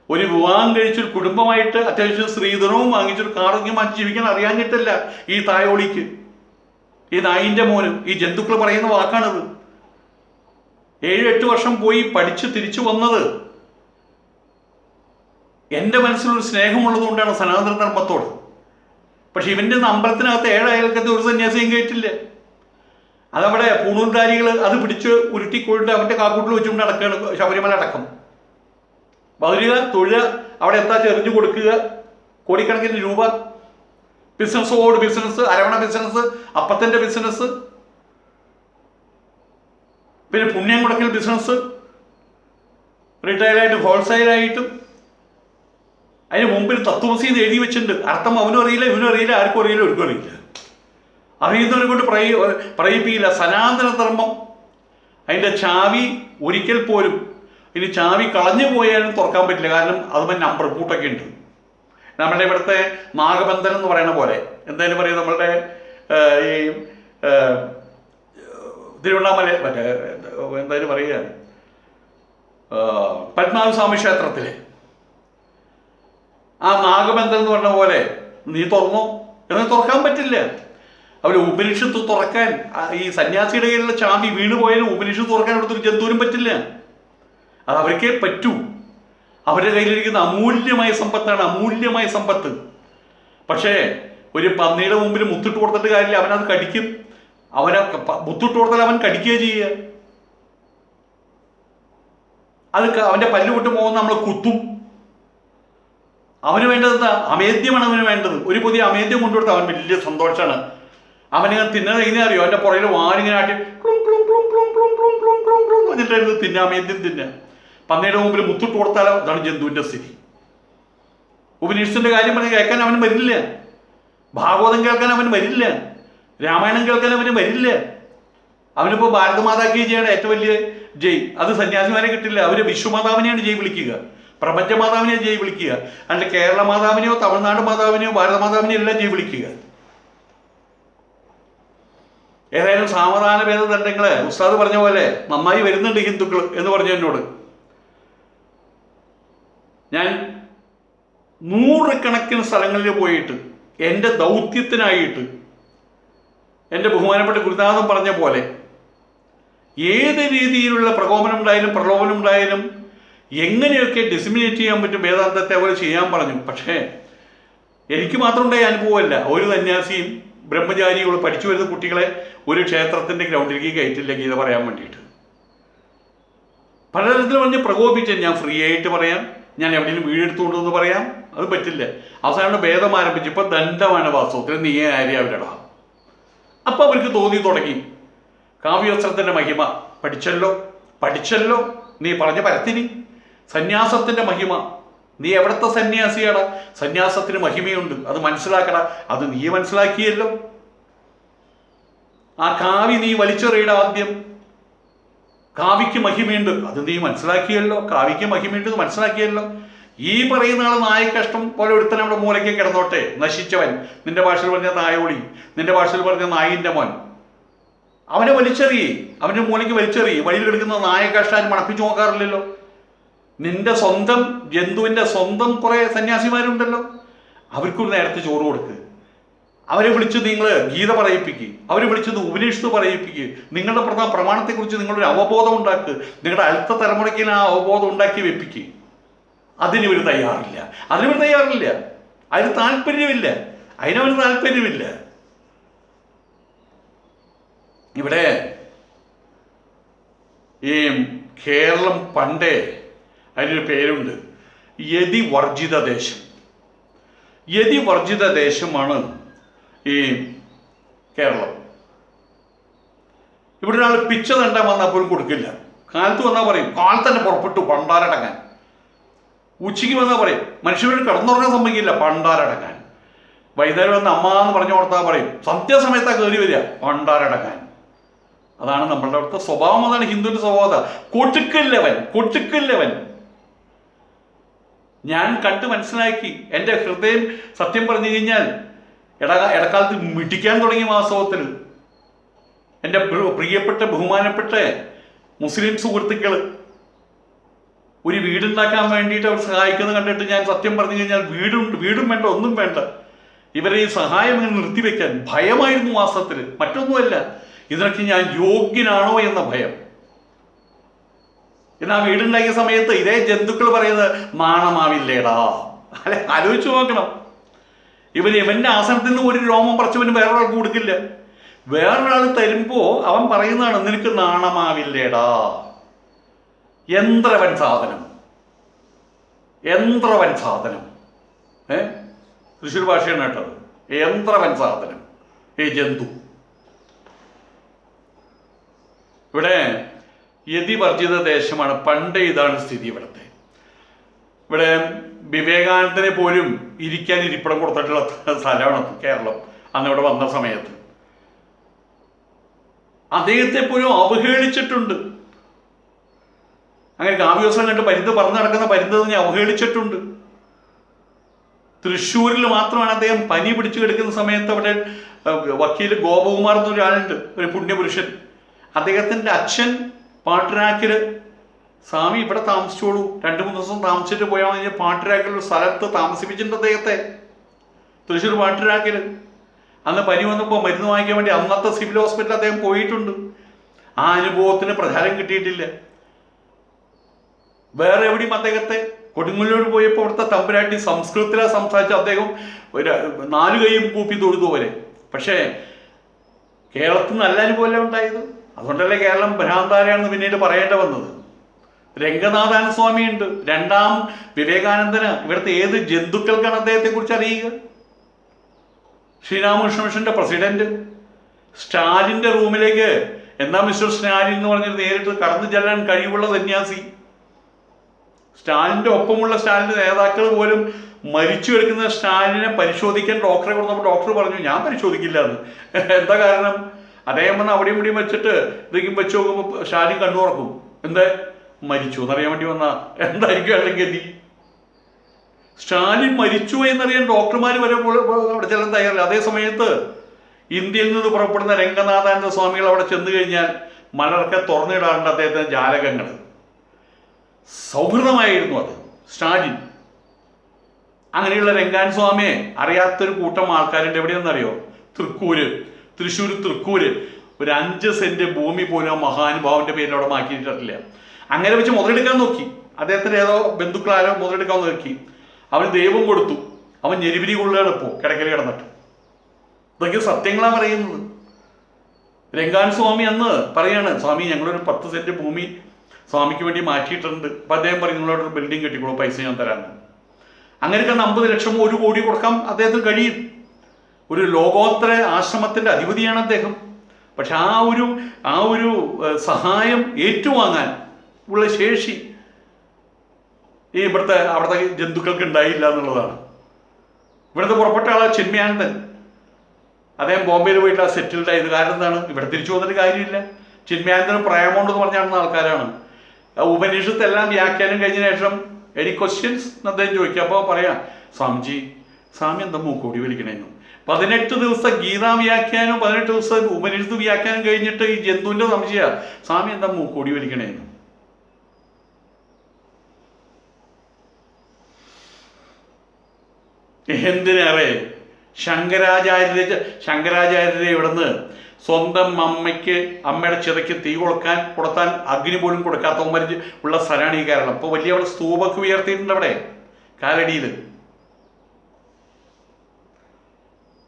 ഒരു വിവാഹം കഴിച്ചൊരു കുടുംബമായിട്ട് അത്യാവശ്യം സ്ത്രീധനവും വാങ്ങിച്ചൊരു കാറൊക്കെ മാറ്റി ജീവിക്കാൻ അറിയാഞ്ഞിട്ടല്ല ഈ തായോളിക്ക്, ഈ നായിൻ്റെ മോനും. ഈ ജന്തുക്കൾ പറയുന്ന വാക്കാണത്. 7-8 വർഷം പോയി പഠിച്ച് തിരിച്ചു വന്നത് എൻ്റെ മനസ്സിലൊരു സ്നേഹമുള്ളത് കൊണ്ടാണ് സനാതന ധർമ്മത്തോട്. പക്ഷെ ഇവൻ്റെ അമ്പലത്തിനകത്ത് 7 അയൽക്കത്തെ ഒരു സന്യാസിയും കയറ്റില്ല. അതവിടെ പൂണൂർധാരികൾ അത് പിടിച്ച് ഉരുട്ടിക്കൊണ്ടിട്ട് അവൻ്റെ കാക്കൂട്ടിൽ വെച്ചുകൊണ്ട് നടക്കുകയാണ്. ശബരിമല അടക്കം വരിക, തൊഴുക, അവിടെ എന്താ ചെറിഞ്ഞു കൊടുക്കുക, കോടിക്കണക്കിന് രൂപ, ബിസിനസ്സോട് ബിസിനസ്, അരവണ ബിസിനസ്, അപ്പത്തിൻ്റെ ബിസിനസ്, പിന്നെ പുണ്യം മുടക്കൽ ബിസിനസ്, റീറ്റെയിലായിട്ട് ഹോൾസെയിലായിട്ടും. അതിന് മുമ്പിൽ തത്വമസി എഴുതി വെച്ചിട്ടുണ്ട്. അർത്ഥം അവനും അറിയില്ല, ഇവനും അറിയില്ല, ആർക്കും അറിയില്ല, ഒരിക്കും അറിയില്ല. അറിയുന്നവരെ കൊണ്ട് പറയിപ്പിക്കില്ല. സനാതന ധർമ്മം അതിൻ്റെ ചാവി ഒരിക്കൽ പോലും, ഇനി ചാവി കളഞ്ഞു പോയാലും തുറക്കാൻ പറ്റില്ല. കാരണം അതുമ്പോൾ നമ്പർ കൂട്ടൊക്കെ ഉണ്ട്. നമ്മളുടെ ഇവിടുത്തെ നാഗബന്ധനം എന്ന് പറയുന്ന പോലെ, എന്തായാലും പറയുക, നമ്മളുടെ ഈ തിരുവണ്ണാമല മറ്റേ എന്തായാലും പറയുക, പത്മനാഭസ്വാമി ക്ഷേത്രത്തിലെ ആ നാഗബന്ധം എന്ന് പറഞ്ഞ പോലെ നീ തുറന്നോ എന്ന് തുറക്കാൻ പറ്റില്ല. അവർ ഉപനിഷത്ത് തുറക്കാൻ, ഈ സന്യാസിയുടെ കയ്യിലുള്ള ചാവി വീണ് പോയാലും ഉപനിഷത്ത് തുറക്കാൻ ഇവിടുത്തെ ജന്തുവിനും പറ്റില്ല. അത് അവർക്കേ പറ്റൂ. അവരുടെ കയ്യിലിരിക്കുന്ന അമൂല്യമായ സമ്പത്താണ്, അമൂല്യമായ സമ്പത്ത്. പക്ഷേ ഒരു പന്നിയുടെ മുമ്പിൽ മുത്തിട്ട് കൊടുത്തിട്ട് കാര്യമില്ല, അവനത് കടിക്കും. മുത്തിട്ട് കൊടുത്താൽ അവൻ കടിക്കുക ചെയ്യുക. അത് അവൻ്റെ പല്ല് വിട്ട് പോകുന്ന നമ്മൾ കുത്തും. അവന് വേണ്ടത് എന്താ? അമേദ്യമാണ് അവന് വേണ്ടത്. ഒരു പുതിയ അമേദ്യം കൊണ്ടുകൊടുത്താൽ അവൻ വലിയ സന്തോഷമാണ്. അവനിങ്ങനെ തിന്നത് എങ്ങനെ അറിയോ? അവൻ്റെ പുറകിൽ വാനിങ്ങനെ ആട്ടി എന്നിട്ടായിരുന്നു തിന്നുക, അമേദ്യം തിന്നുക. പന്നിയുടെ മുമ്പിൽ മുത്തിട്ട് കൊടുത്താലോ? അതാണ് ജന്തുവിൻ്റെ സ്ഥിതി. ഉപനിഷത്തിന്റെ കാര്യം പറഞ്ഞ് കേൾക്കാൻ അവന് വരില്ല, ഭാഗവതം കേൾക്കാൻ അവന് വരില്ല, രാമായണം കേൾക്കാൻ അവന് വരില്ല. അവനിപ്പോൾ ഭാരതമാതാക്കി ചെയ്യേണ്ട ഏറ്റവും വലിയ ജയ്, അത് സന്യാസിമാരെ കിട്ടില്ല. അവർ വിശ്വമാതാവിനെയാണ് ജയ് വിളിക്കുക, പ്രപഞ്ചമാതാവിനെയാണ് ജയ് വിളിക്കുക. അല്ല കേരള മാതാവിനെയോ തമിഴ്നാട് മാതാവിനെയോ ഭാരതമാതാവിനെയോ എല്ലാം ജയ് വിളിക്കുക. ഏതായാലും സാവധാന ഭേദദണ്ഡങ്ങള് ഉസ്താദ് പറഞ്ഞ പോലെ നന്നായി വരുന്നുണ്ട് ഹിന്ദുക്കൾ എന്ന് പറഞ്ഞു എന്നോട്. ഞാൻ 100 കണക്കിന് സ്ഥലങ്ങളിൽ പോയിട്ട് എൻ്റെ ദൗത്യത്തിനായിട്ട്, എൻ്റെ ബഹുമാനപ്പെട്ട ഗുരുനാഥൻ പറഞ്ഞ പോലെ, ഏത് രീതിയിലുള്ള പ്രകോപനം ഉണ്ടായാലും പ്രലോഭനം ഉണ്ടായാലും എങ്ങനെയൊക്കെ ഡിസിമിനേറ്റ് ചെയ്യാൻ പറ്റും വേദാന്തത്തെ അവർ ചെയ്യാൻ പറഞ്ഞു. പക്ഷേ എനിക്ക് മാത്രം ഉണ്ടായ അനുഭവമല്ല, ഒരു സന്യാസിയും ബ്രഹ്മചാരികൾ പഠിച്ചു വരുന്ന കുട്ടികളെ ഒരു ക്ഷേത്രത്തിൻ്റെ ഗ്രൗണ്ടിലേക്ക് കയറ്റില്ല ഗീത പറയാൻ വേണ്ടിയിട്ട്. പലതരത്തിൽ പറഞ്ഞ് പ്രകോപിച്ച് ഞാൻ ഫ്രീ ആയിട്ട് പറയാം, ഞാൻ എവിടെയെങ്കിലും വീടെടുത്തുകൊണ്ടെന്ന് പറയാം, അത് പറ്റില്ല. അവസാനം ഭേദം ആരംഭിച്ചു. ഇപ്പം ദണ്ഡമാണ് വാസ്തവത്തിൽ, നീയെ ആര്യ അവരടാ. അപ്പം അവർക്ക് തോന്നി തുടങ്ങി, കാവ്യവസ്ത്രത്തിൻ്റെ മഹിമ പഠിച്ചല്ലോ, നീ പറഞ്ഞ പരത്തിനി, സന്യാസത്തിൻ്റെ മഹിമ നീ എവിടത്തെ സന്യാസിയാടാ? സന്യാസത്തിന് മഹിമയുണ്ട്, അത് മനസ്സിലാക്കടാ. അത് നീ മനസ്സിലാക്കിയല്ലോ. ആ കാവി നീ വലിച്ചെറിയട ആദ്യം. കാവിക്ക് മഹിമയുണ്ട്, അത് നീ മനസ്സിലാക്കിയല്ലോ. കാവിക്ക് മഹിമയുണ്ട് മനസ്സിലാക്കിയല്ലോ. ഈ പറയുന്ന ആൾ നായക്കഷ്ടം പോലെ ഒരുത്തൻ അവിടെ മൂലയ്ക്ക് കിടന്നോട്ടെ, നശിച്ചവൻ. നിന്റെ ഭാഷയിൽ പറഞ്ഞ നായോളി, നിന്റെ ഭാഷയിൽ പറഞ്ഞ നായിൻ്റെ മോൻ. അവനെ വലിച്ചെറിയേ, അവൻ്റെ മൂലയ്ക്ക് വലിച്ചെറിയേ. വഴിയിൽ കിടക്കുന്ന നായകഷ്ടാൻ മണപ്പിച്ചു നോക്കാറില്ലല്ലോ. നിന്റെ സ്വന്തം ജന്തുവിൻ്റെ സ്വന്തം കുറേ സന്യാസിമാരുണ്ടല്ലോ, അവർക്കൊരു നേരത്തെ ചോറ് കൊടുക്കുക. അവരെ വിളിച്ച് നിങ്ങൾ ഗീത പറയിപ്പിക്കുക, അവരെ വിളിച്ചത് ഉപനിഷത്ത് പറയിപ്പിക്കുക. നിങ്ങളുടെ പ്രമാണത്തെക്കുറിച്ച് നിങ്ങളൊരു അവബോധം ഉണ്ടാക്കുക. നിങ്ങളുടെ അടുത്ത തലമുറയ്ക്ക് ആ അവബോധം ഉണ്ടാക്കി വെപ്പിക്കുക. അതിനിവർ തയ്യാറില്ല, അതിനിവർ തയ്യാറില്ല. അതിന് താല്പര്യമില്ല, അതിനവന് താല്പര്യമില്ല. ഇവിടെ ഈ കേരളം പണ്ടേ അതിനൊരു പേരുണ്ട്, യതിവർജിത ദേശം. യതിവർജിത ദേശമാണ് ഈ കേരളം. ഇവിടെ ഒരാൾ പിച്ച തണ്ടാൻ വന്നാൽ പോലും കൊടുക്കില്ല. കാലത്ത് വന്നാൽ പറയും കാലത്ത് തന്നെ പുറപ്പെട്ടു പണ്ടാരടങ്ങാൻ. ഉച്ചയ്ക്ക് വന്നാൽ പറയും മനുഷ്യരോട് കിടന്നുറങ്ങാൻ സമ്മതിക്കില്ല പണ്ടാരടങ്ങാൻ. വൈകുന്നേരം വന്ന് അമ്മ എന്ന് പറഞ്ഞു കൊടുത്താൽ പറയും സന്ധ്യാസമയത്താണ് കയറി വരിക പണ്ടാരടങ്ങാൻ. അതാണ് നമ്മളുടെ അവിടുത്തെ സ്വഭാവം, അതാണ് ഹിന്ദുവിൻ്റെ സ്വഭാവത. കൊട്ടുക്കില്ലവൻ. ഞാൻ കണ്ട് മനസ്സിലാക്കി. എൻ്റെ ഹൃദയം സത്യം പറഞ്ഞു കഴിഞ്ഞാൽ ഇടക്കാലത്ത് മിടിക്കാൻ തുടങ്ങി വാസ്തവത്തിൽ. എൻ്റെ പ്രിയപ്പെട്ട ബഹുമാനപ്പെട്ട മുസ്ലിം സുഹൃത്തുക്കൾ ഒരു വീടുണ്ടാക്കാൻ വേണ്ടിയിട്ട് അവർ സഹായിക്കുന്നത് കണ്ടിട്ട് ഞാൻ സത്യം പറഞ്ഞു കഴിഞ്ഞാൽ വീടും വേണ്ട, ഒന്നും വേണ്ട. ഇവരെ ഈ സഹായം ഇങ്ങനെ നിർത്തിവെക്കാൻ ഭയമായിരുന്നു വാസ്തവത്തിൽ, മറ്റൊന്നുമല്ല. ഇതിനൊക്കെ ഞാൻ യോഗ്യനാണോ എന്ന ഭയം. ഇന്ന് ആ വീടുണ്ടാക്കിയ സമയത്ത് ഇതേ ജന്തുക്കൾ പറയുന്നത് നാണമാവില്ലേടാ. അല്ലെ, ആലോചിച്ചു നോക്കണം. ഇവന്റെ ആസനത്തിൽ നിന്ന് ഒരു രോമം പറിച്ചവന് വേറൊരാൾക്ക് കൊടുക്കില്ല. വേറൊരാൾ തരുമ്പോ അവൻ പറയുന്നതാണ് നിനക്ക് നാണമാവില്ലേടാ. യന്ത്രവൻ സാധനം. തൃശ്ശൂർ ഭാഷയാണ് കേട്ടത്. യന്ത്രവൻ സാധനം, ഈ ജന്തു. ഇവിടെ യതിവർജിത ദേശമാണ്. പണ്ടേ ഇതാണ് സ്ഥിതി ഇവിടുത്തെ. ഇവിടെ വിവേകാനന്ദനെ പോലും ഇരിക്കാൻ ഇരിപ്പിടം കൊടുത്തിട്ടുള്ള സ്ഥലമാണ് കേരളം. അന്ന് ഇവിടെ വന്ന സമയത്ത് അദ്ദേഹത്തെ പോലും അവഹേളിച്ചിട്ടുണ്ട്. അങ്ങനെ കാവ്യോത്സവം കണ്ട് പരിന്ത് പറന്ന് നടക്കുന്ന പരിന്ത് അവഹേളിച്ചിട്ടുണ്ട്. തൃശ്ശൂരിൽ മാത്രമാണ് അദ്ദേഹം പനി പിടിച്ചു കിടക്കുന്ന സമയത്ത് അവിടെ വക്കീൽ ഗോപകുമാർ എന്നൊരാളുണ്ട്, ഒരു പുണ്യപുരുഷൻ. അദ്ദേഹത്തിൻ്റെ അച്ഛൻ പാട്ടിരാക്കിൽ സ്വാമി ഇവിടെ താമസിച്ചോളൂ, 2-3 ദിവസം താമസിച്ചിട്ട് പോയാൽ മതി. പാട്ടിരാക്കിൽ ഒരു സ്ഥലത്ത് താമസിപ്പിച്ചിട്ടുണ്ട് അദ്ദേഹത്തെ, തൃശ്ശൂർ പാട്ടിരാക്കിൽ. അന്ന് പനി വന്നപ്പോൾ മരുന്ന് വാങ്ങിക്കാൻ വേണ്ടി അന്നത്തെ സിവിൽ ഹോസ്പിറ്റലിൽ അദ്ദേഹം പോയിട്ടുണ്ട്. ആ അനുഭവത്തിന് പ്രചാരം കിട്ടിയിട്ടില്ല. വേറെ എവിടെയും അദ്ദേഹത്തെ കൊടുങ്ങല്ലൂർ പോയപ്പോൾ അവിടുത്തെ തമ്പുരാട്ടി സംസ്കൃതത്തിലാണ് സംസാരിച്ച് അദ്ദേഹം 4 കൈയും കൂപ്പി തൊഴുതു വരെ. പക്ഷേ കേരളത്തിൽ നല്ല അനുഭവമല്ലേ ഉണ്ടായത്. അതുകൊണ്ടല്ലേ കേരളം ഭ്രാന്താരയാണെന്ന് പിന്നീട് പറയേണ്ടി വന്നത്. രംഗനാഥാന സ്വാമിയുണ്ട്, 2ാം വിവേകാനന്ദന്. ഇവിടുത്തെ ഏത് ജന്തുക്കൾക്കാണ് അദ്ദേഹത്തെ കുറിച്ച് അറിയുക? ശ്രീരാമകൃഷ്ണ മിഷന്റെ പ്രസിഡന്റ്. സ്റ്റാലിൻ്റെ റൂമിലേക്ക് എന്താ മിസ്റ്റർ സ്റ്റാലിൻ എന്ന് പറഞ്ഞിട്ട് നേരിട്ട് കടന്നു ചെല്ലാൻ കഴിവുള്ള സന്യാസി. സ്റ്റാലിൻ്റെ ഒപ്പമുള്ള സ്റ്റാലിൻ്റെ നേതാക്കൾ പോലും മരിച്ചു കിടക്കുന്ന സ്റ്റാലിനെ പരിശോധിക്കാൻ ഡോക്ടറെ കൊടുത്തപ്പോൾ ഡോക്ടർ പറഞ്ഞു ഞാൻ പരിശോധിക്കില്ല എന്ന്. എന്താ കാരണം? അദ്ദേഹം വന്ന് അവിടെയും ഇവിടെയും വെച്ചിട്ട് ഇതൊക്കെ വെച്ച് നോക്കുമ്പോൾ സ്റ്റാലിൻ കണ്ണു തുറക്കും. എന്താ മരിച്ചു എന്നറിയാൻ വേണ്ടി വന്ന എന്തായിരിക്കും അല്ലെങ്കിൽ ഗതി? സ്റ്റാലിൻ മരിച്ചു എന്നറിയാൻ ഡോക്ടർമാർ വരെ അവിടെ ചെല്ലാൻ തയ്യാറില്ല. അതേ സമയത്ത് ഇന്ത്യയിൽ നിന്ന് പുറപ്പെടുന്ന രംഗനാഥാനന്ദ സ്വാമികൾ അവിടെ ചെന്ന് കഴിഞ്ഞാൽ മലർക്കെ തുറന്നിടാറുണ്ട് അദ്ദേഹത്തിന് ജാലകങ്ങൾ. സൗഹൃദമായിരുന്നു അത് സ്റ്റാലിൻ. അങ്ങനെയുള്ള രംഗാൻ സ്വാമിയെ അറിയാത്തൊരു കൂട്ടം ആൾക്കാരുണ്ട്. എവിടെയെന്നറിയോ? തൃശ്ശൂർ തൃക്കൂര്. ഒരു 5 സെന്റ് ഭൂമി പോലും ആ മഹാനുഭാവന്റെ പേരിൽ അവിടെ മാറ്റിയിട്ടില്ല. അങ്ങനെ വെച്ച് മുതലെടുക്കാൻ നോക്കി. അദ്ദേഹത്തിന് ഏതോ ബന്ധുക്കളാരോ മുതലെടുക്കാൻ നോക്കി. അവന് ദൈവം കൊടുത്തു. അവൻ ഞെരിപിരി കൊള്ളുകയാണ് ഇപ്പോൾ കിടക്കൽ കിടന്നിട്ട്. ഇതൊക്കെ സത്യങ്ങളാണ് പറയുന്നത്. രംഗാൻ സ്വാമി അന്ന് പറയാണ് സ്വാമി ഞങ്ങളൊരു 10 സെന്റ് ഭൂമി സ്വാമിക്ക് വേണ്ടി മാറ്റിയിട്ടുണ്ട്. അപ്പം അദ്ദേഹം പറയും നിങ്ങളോടൊരു ബിൽഡിംഗ് കെട്ടിക്കോളൂ, പൈസ ഞാൻ തരാമെന്ന്. അങ്ങനെയൊക്കെ 50 ലക്ഷം 1 കോടി കൊടുക്കാൻ അദ്ദേഹത്തിന് കഴിയും. ഒരു ലോകോത്തര ആശ്രമത്തിൻ്റെ അധിപതിയാണ് അദ്ദേഹം. പക്ഷെ ആ ഒരു സഹായം ഏറ്റുവാങ്ങാൻ ഉള്ള ശേഷി ഈ അവിടുത്തെ ജന്തുക്കൾക്ക് ഉണ്ടായില്ല എന്നുള്ളതാണ്. ഇവിടുത്തെ പുറപ്പെട്ട ആളെ ചിന്മയാനന്ദൻ, അദ്ദേഹം ബോംബെയിൽ പോയിട്ട് ആ സെറ്റിൽഡ് ആയത്. കാരണം എന്താണ്? ഇവിടെ തിരിച്ചു വന്നിട്ട് കാര്യമില്ല. ചിന്മയാനന്ദന് പ്രേമമുണ്ടെന്ന് പറഞ്ഞാടുന്ന ആൾക്കാരാണ്. ഉപനിഷത്ത് എല്ലാം വ്യാഖ്യാനം കഴിഞ്ഞ ശേഷം എനി ക്വസ്റ്റ്യൻസ് എന്ന് അദ്ദേഹം ചോദിക്കുക. അപ്പോൾ പറയാം, സ്വാമി എന്താ മൂക്കോടി വലിക്കണേന്നു. 18 ദിവസം ഗീതാ വ്യാഖ്യാനം, 18 ദിവസം ഉപനിഷത്ത് വ്യാഖ്യാനം കഴിഞ്ഞിട്ട് ഈ ജന്തുവിൻ്റെ സംശയ സ്വാമി എന്താ മൂക്കോടി വലിക്കണേന്നു. എന്തിനേറെ ശങ്കരാചാര്യരെ ഇവിടുന്ന് സ്വന്തം അമ്മയുടെ ചിതയ്ക്ക് തീ കൊടുത്താൻ അഗ്നി പോലും കൊടുക്കാത്തവന്മാർ ഉള്ള സ്ഥലമാണ് ഈ കേരളം. ഇപ്പോൾ വലിയ അവിടെ സ്തൂപൊക്കെ ഉയർത്തിയിട്ടുണ്ട്. അവിടെ കാലടിയിൽ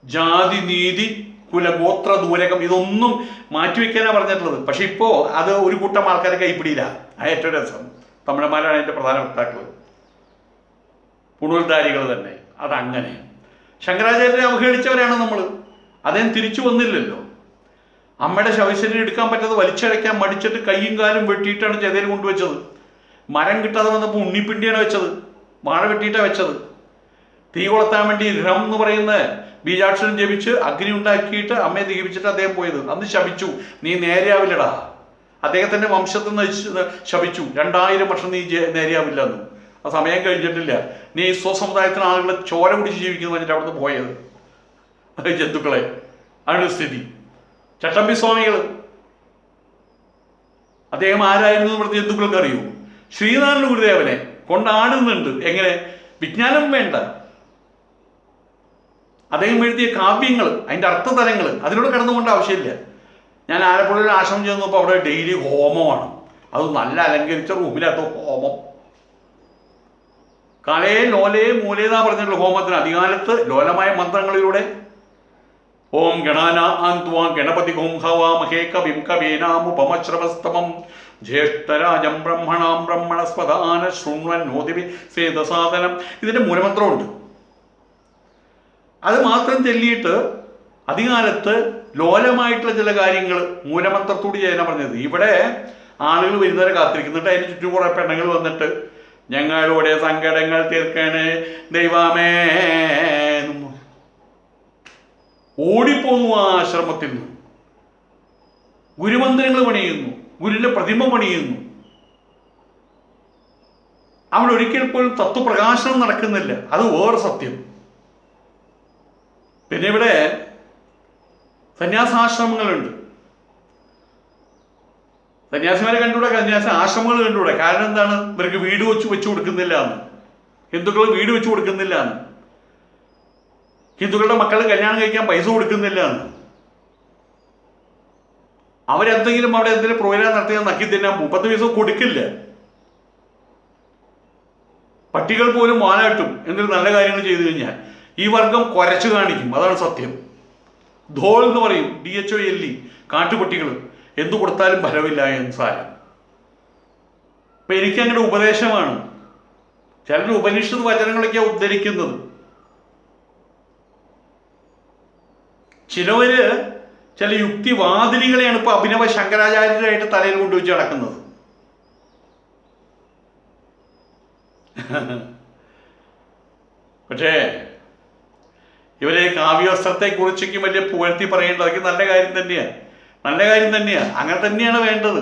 ജാതി, നീതി, കുലഗോത്ര, ദൂരകം ഇതൊന്നും മാറ്റിവെക്കാനാണ് പറഞ്ഞിട്ടുള്ളത്. പക്ഷെ ഇപ്പോൾ അത് ഒരു കൂട്ടം ആൾക്കാരെ കൈപ്പിടിയില്ല. ആ ഏറ്റവും രസം തമിഴന്മാരാണ് അതിൻ്റെ പ്രധാന വക്താക്കൾ, പുണൂൽധാരികൾ തന്നെ. അതങ്ങനെ ശങ്കരാചാര്യരെ അവഹേളിച്ചവരാണ് നമ്മൾ. അദ്ദേഹം തിരിച്ചു വന്നില്ലല്ലോ. അമ്മയുടെ ശവശരീരം എടുക്കാൻ പറ്റാതെ വലിച്ചടയ്ക്കാൻ മടിച്ചിട്ട് കൈയും കാലും വെട്ടിയിട്ടാണ് ചെതയിൽ കൊണ്ടുവച്ചത്. മരം കിട്ടാതെ വന്നപ്പോൾ ഉണ്ണിപ്പിണ്ടിയാണ് വെച്ചത്, വാഴ വെട്ടിയിട്ടാണ് വെച്ചത്. തീ കൊളുത്താൻ വേണ്ടി രം എന്ന് പറയുന്ന ബീജാക്ഷരം ജപിച്ച് അഗ്നി ഉണ്ടാക്കിയിട്ട് അമ്മയെ ദീപിച്ചിട്ട് അദ്ദേഹം പോയത്. അന്ന് ശപിച്ചു, നീ നേരെയാവില്ലടാ. അദ്ദേഹത്തിൻ്റെ വംശത്തിൽ നിന്ന് ശപിച്ചു, 2000 വർഷം നീ നേരെയാവില്ല എന്ന്. ആ സമയം കഴിഞ്ഞിട്ടില്ല. നീ സ്വസമുദായത്തിന് ആളുകളെ ചോര കുടിച്ച് ജീവിക്കുന്നു പറഞ്ഞിട്ട് അവിടുന്ന് പോയത് ജന്തുക്കളെ. ആണ് സ്ഥിതി. ചട്ടമ്പി സ്വാമികൾ അദ്ദേഹം ആരായിരുന്നു ഇവിടുത്തെ ജന്തുക്കൾക്ക് അറിയൂ? ശ്രീനാരായണ ഗുരുദേവനെ കൊണ്ടാടുന്നുണ്ട്. എങ്ങനെ? വിജ്ഞാനം വേണ്ട. അദ്ദേഹം എഴുതിയ കാവ്യങ്ങൾ, അതിൻ്റെ അർത്ഥതലങ്ങൾ അതിലൂടെ കടന്നുകൊണ്ട് ആവശ്യമില്ല. ഞാൻ ആലപ്പുഴയിൽ ആശ്രമം ചെന്നപ്പോൾ അവിടെ ഡെയിലി ഹോമമാണ്. അത് നല്ല അലങ്കരിച്ച റൂമിനകത്ത് ഹോമം. കലേ ലോലേ മൂലേന്നാ പറഞ്ഞിട്ടുള്ള ഹോമത്തിന്. അധികാലത്ത് ലോലമായ മന്ത്രങ്ങളിലൂടെ ഓം ഗണാനാ ഗണപതി ഗോംഹവാമഹേ കവിം കവീനാമുപമശ്രവസ്തമം ജ്യേഷ്ഠരാജം ബ്രഹ്മണാം ബ്രഹ്മണസ്പദാന ശൃണ്വന്നോതിവി സേതസാധനം. ഇതിൻ്റെ മൂലമന്ത്രമുണ്ട്. അത് മാത്രം ചൊല്ലിയിട്ട് അധികാലത്ത് ലോലമായിട്ടുള്ള ചില കാര്യങ്ങൾ മൂലമന്ത്രത്തോട് ചെയ്യാനാണ് പറഞ്ഞത്. ഇവിടെ ആളുകൾ വരുന്നവരെ കാത്തിരിക്കുന്നുണ്ട്. അതിന് ചുറ്റും കുറേ പെണ്ണുങ്ങൾ വന്നിട്ട് ഞങ്ങളുടെ സങ്കടങ്ങൾ തീർക്കണേ ദൈവമേ ഓടിപ്പോന്നു ആ ആശ്രമത്തിൽ നിന്ന്. ഗുരുമന്ദിരങ്ങൾ പണിയുന്നു, ഗുരുവിൻ്റെ പ്രതിമ പണിയുന്നു. അവിടെ ഒരിക്കൽ പോലും തത്വപ്രകാശനം നടക്കുന്നില്ല. അത് വേറെ സത്യം. പിന്നെ ഇവിടെ സന്യാസാശ്രമങ്ങളുണ്ട്. സന്യാസിമാരെ കണ്ടുകൂടെ, സന്യാസ ആശ്രമങ്ങൾ കണ്ടുകൂടെ. കാരണം എന്താണ്? ഇവർക്ക് വീട് വെച്ചു കൊടുക്കുന്നില്ല എന്ന്. ഹിന്ദുക്കൾ വീട് വെച്ച് കൊടുക്കുന്നില്ല എന്ന്. ഹിന്ദുക്കളുടെ മക്കൾ കല്യാണം കഴിക്കാൻ പൈസ കൊടുക്കുന്നില്ല എന്ന്. അവരെന്തെങ്കിലും അവിടെ എന്തെങ്കിലും പ്രോഗ്രാം നടത്തിയാൽ നക്കി തരാൻ 30 പൈസ കൊടുക്കില്ല. പട്ടികൾ പോലും വാലാട്ടും എന്തെങ്കിലും നല്ല കാര്യങ്ങൾ ചെയ്തു കഴിഞ്ഞാൽ. ഈ വർഗം കുരച്ചു കാണിക്കും. അതാണ് സത്യം. ധോൾ എന്ന് പറയും, DHOL, കാട്ടുപട്ടികൾ. എന്തു കൊടുത്താലും ഫലമില്ല എന്ന് സാരം. ഇപ്പം എനിക്കങ്ങനെ ഉപദേശമാണ്. ചിലർ ഉപനിഷത്ത് വചനങ്ങളൊക്കെയാണ് ഉദ്ധരിക്കുന്നത്. ചിലവര് ചില യുക്തിവാദിനികളെയാണ് ഇപ്പൊ അഭിനവ ശങ്കരാചാര്യരായിട്ട് തലയിൽ കൊണ്ടുവച്ച് നടക്കുന്നത്. പക്ഷേ ഇവരെ കാവ്യവസ്ത്രത്തെ കുറിച്ചൊക്കെ വലിയ പുകഴ്ത്തി പറയേണ്ടത് അതൊക്കെ നല്ല കാര്യം തന്നെയാണ്. നല്ല കാര്യം തന്നെയാണ്. അങ്ങനെ തന്നെയാണ് വേണ്ടത്.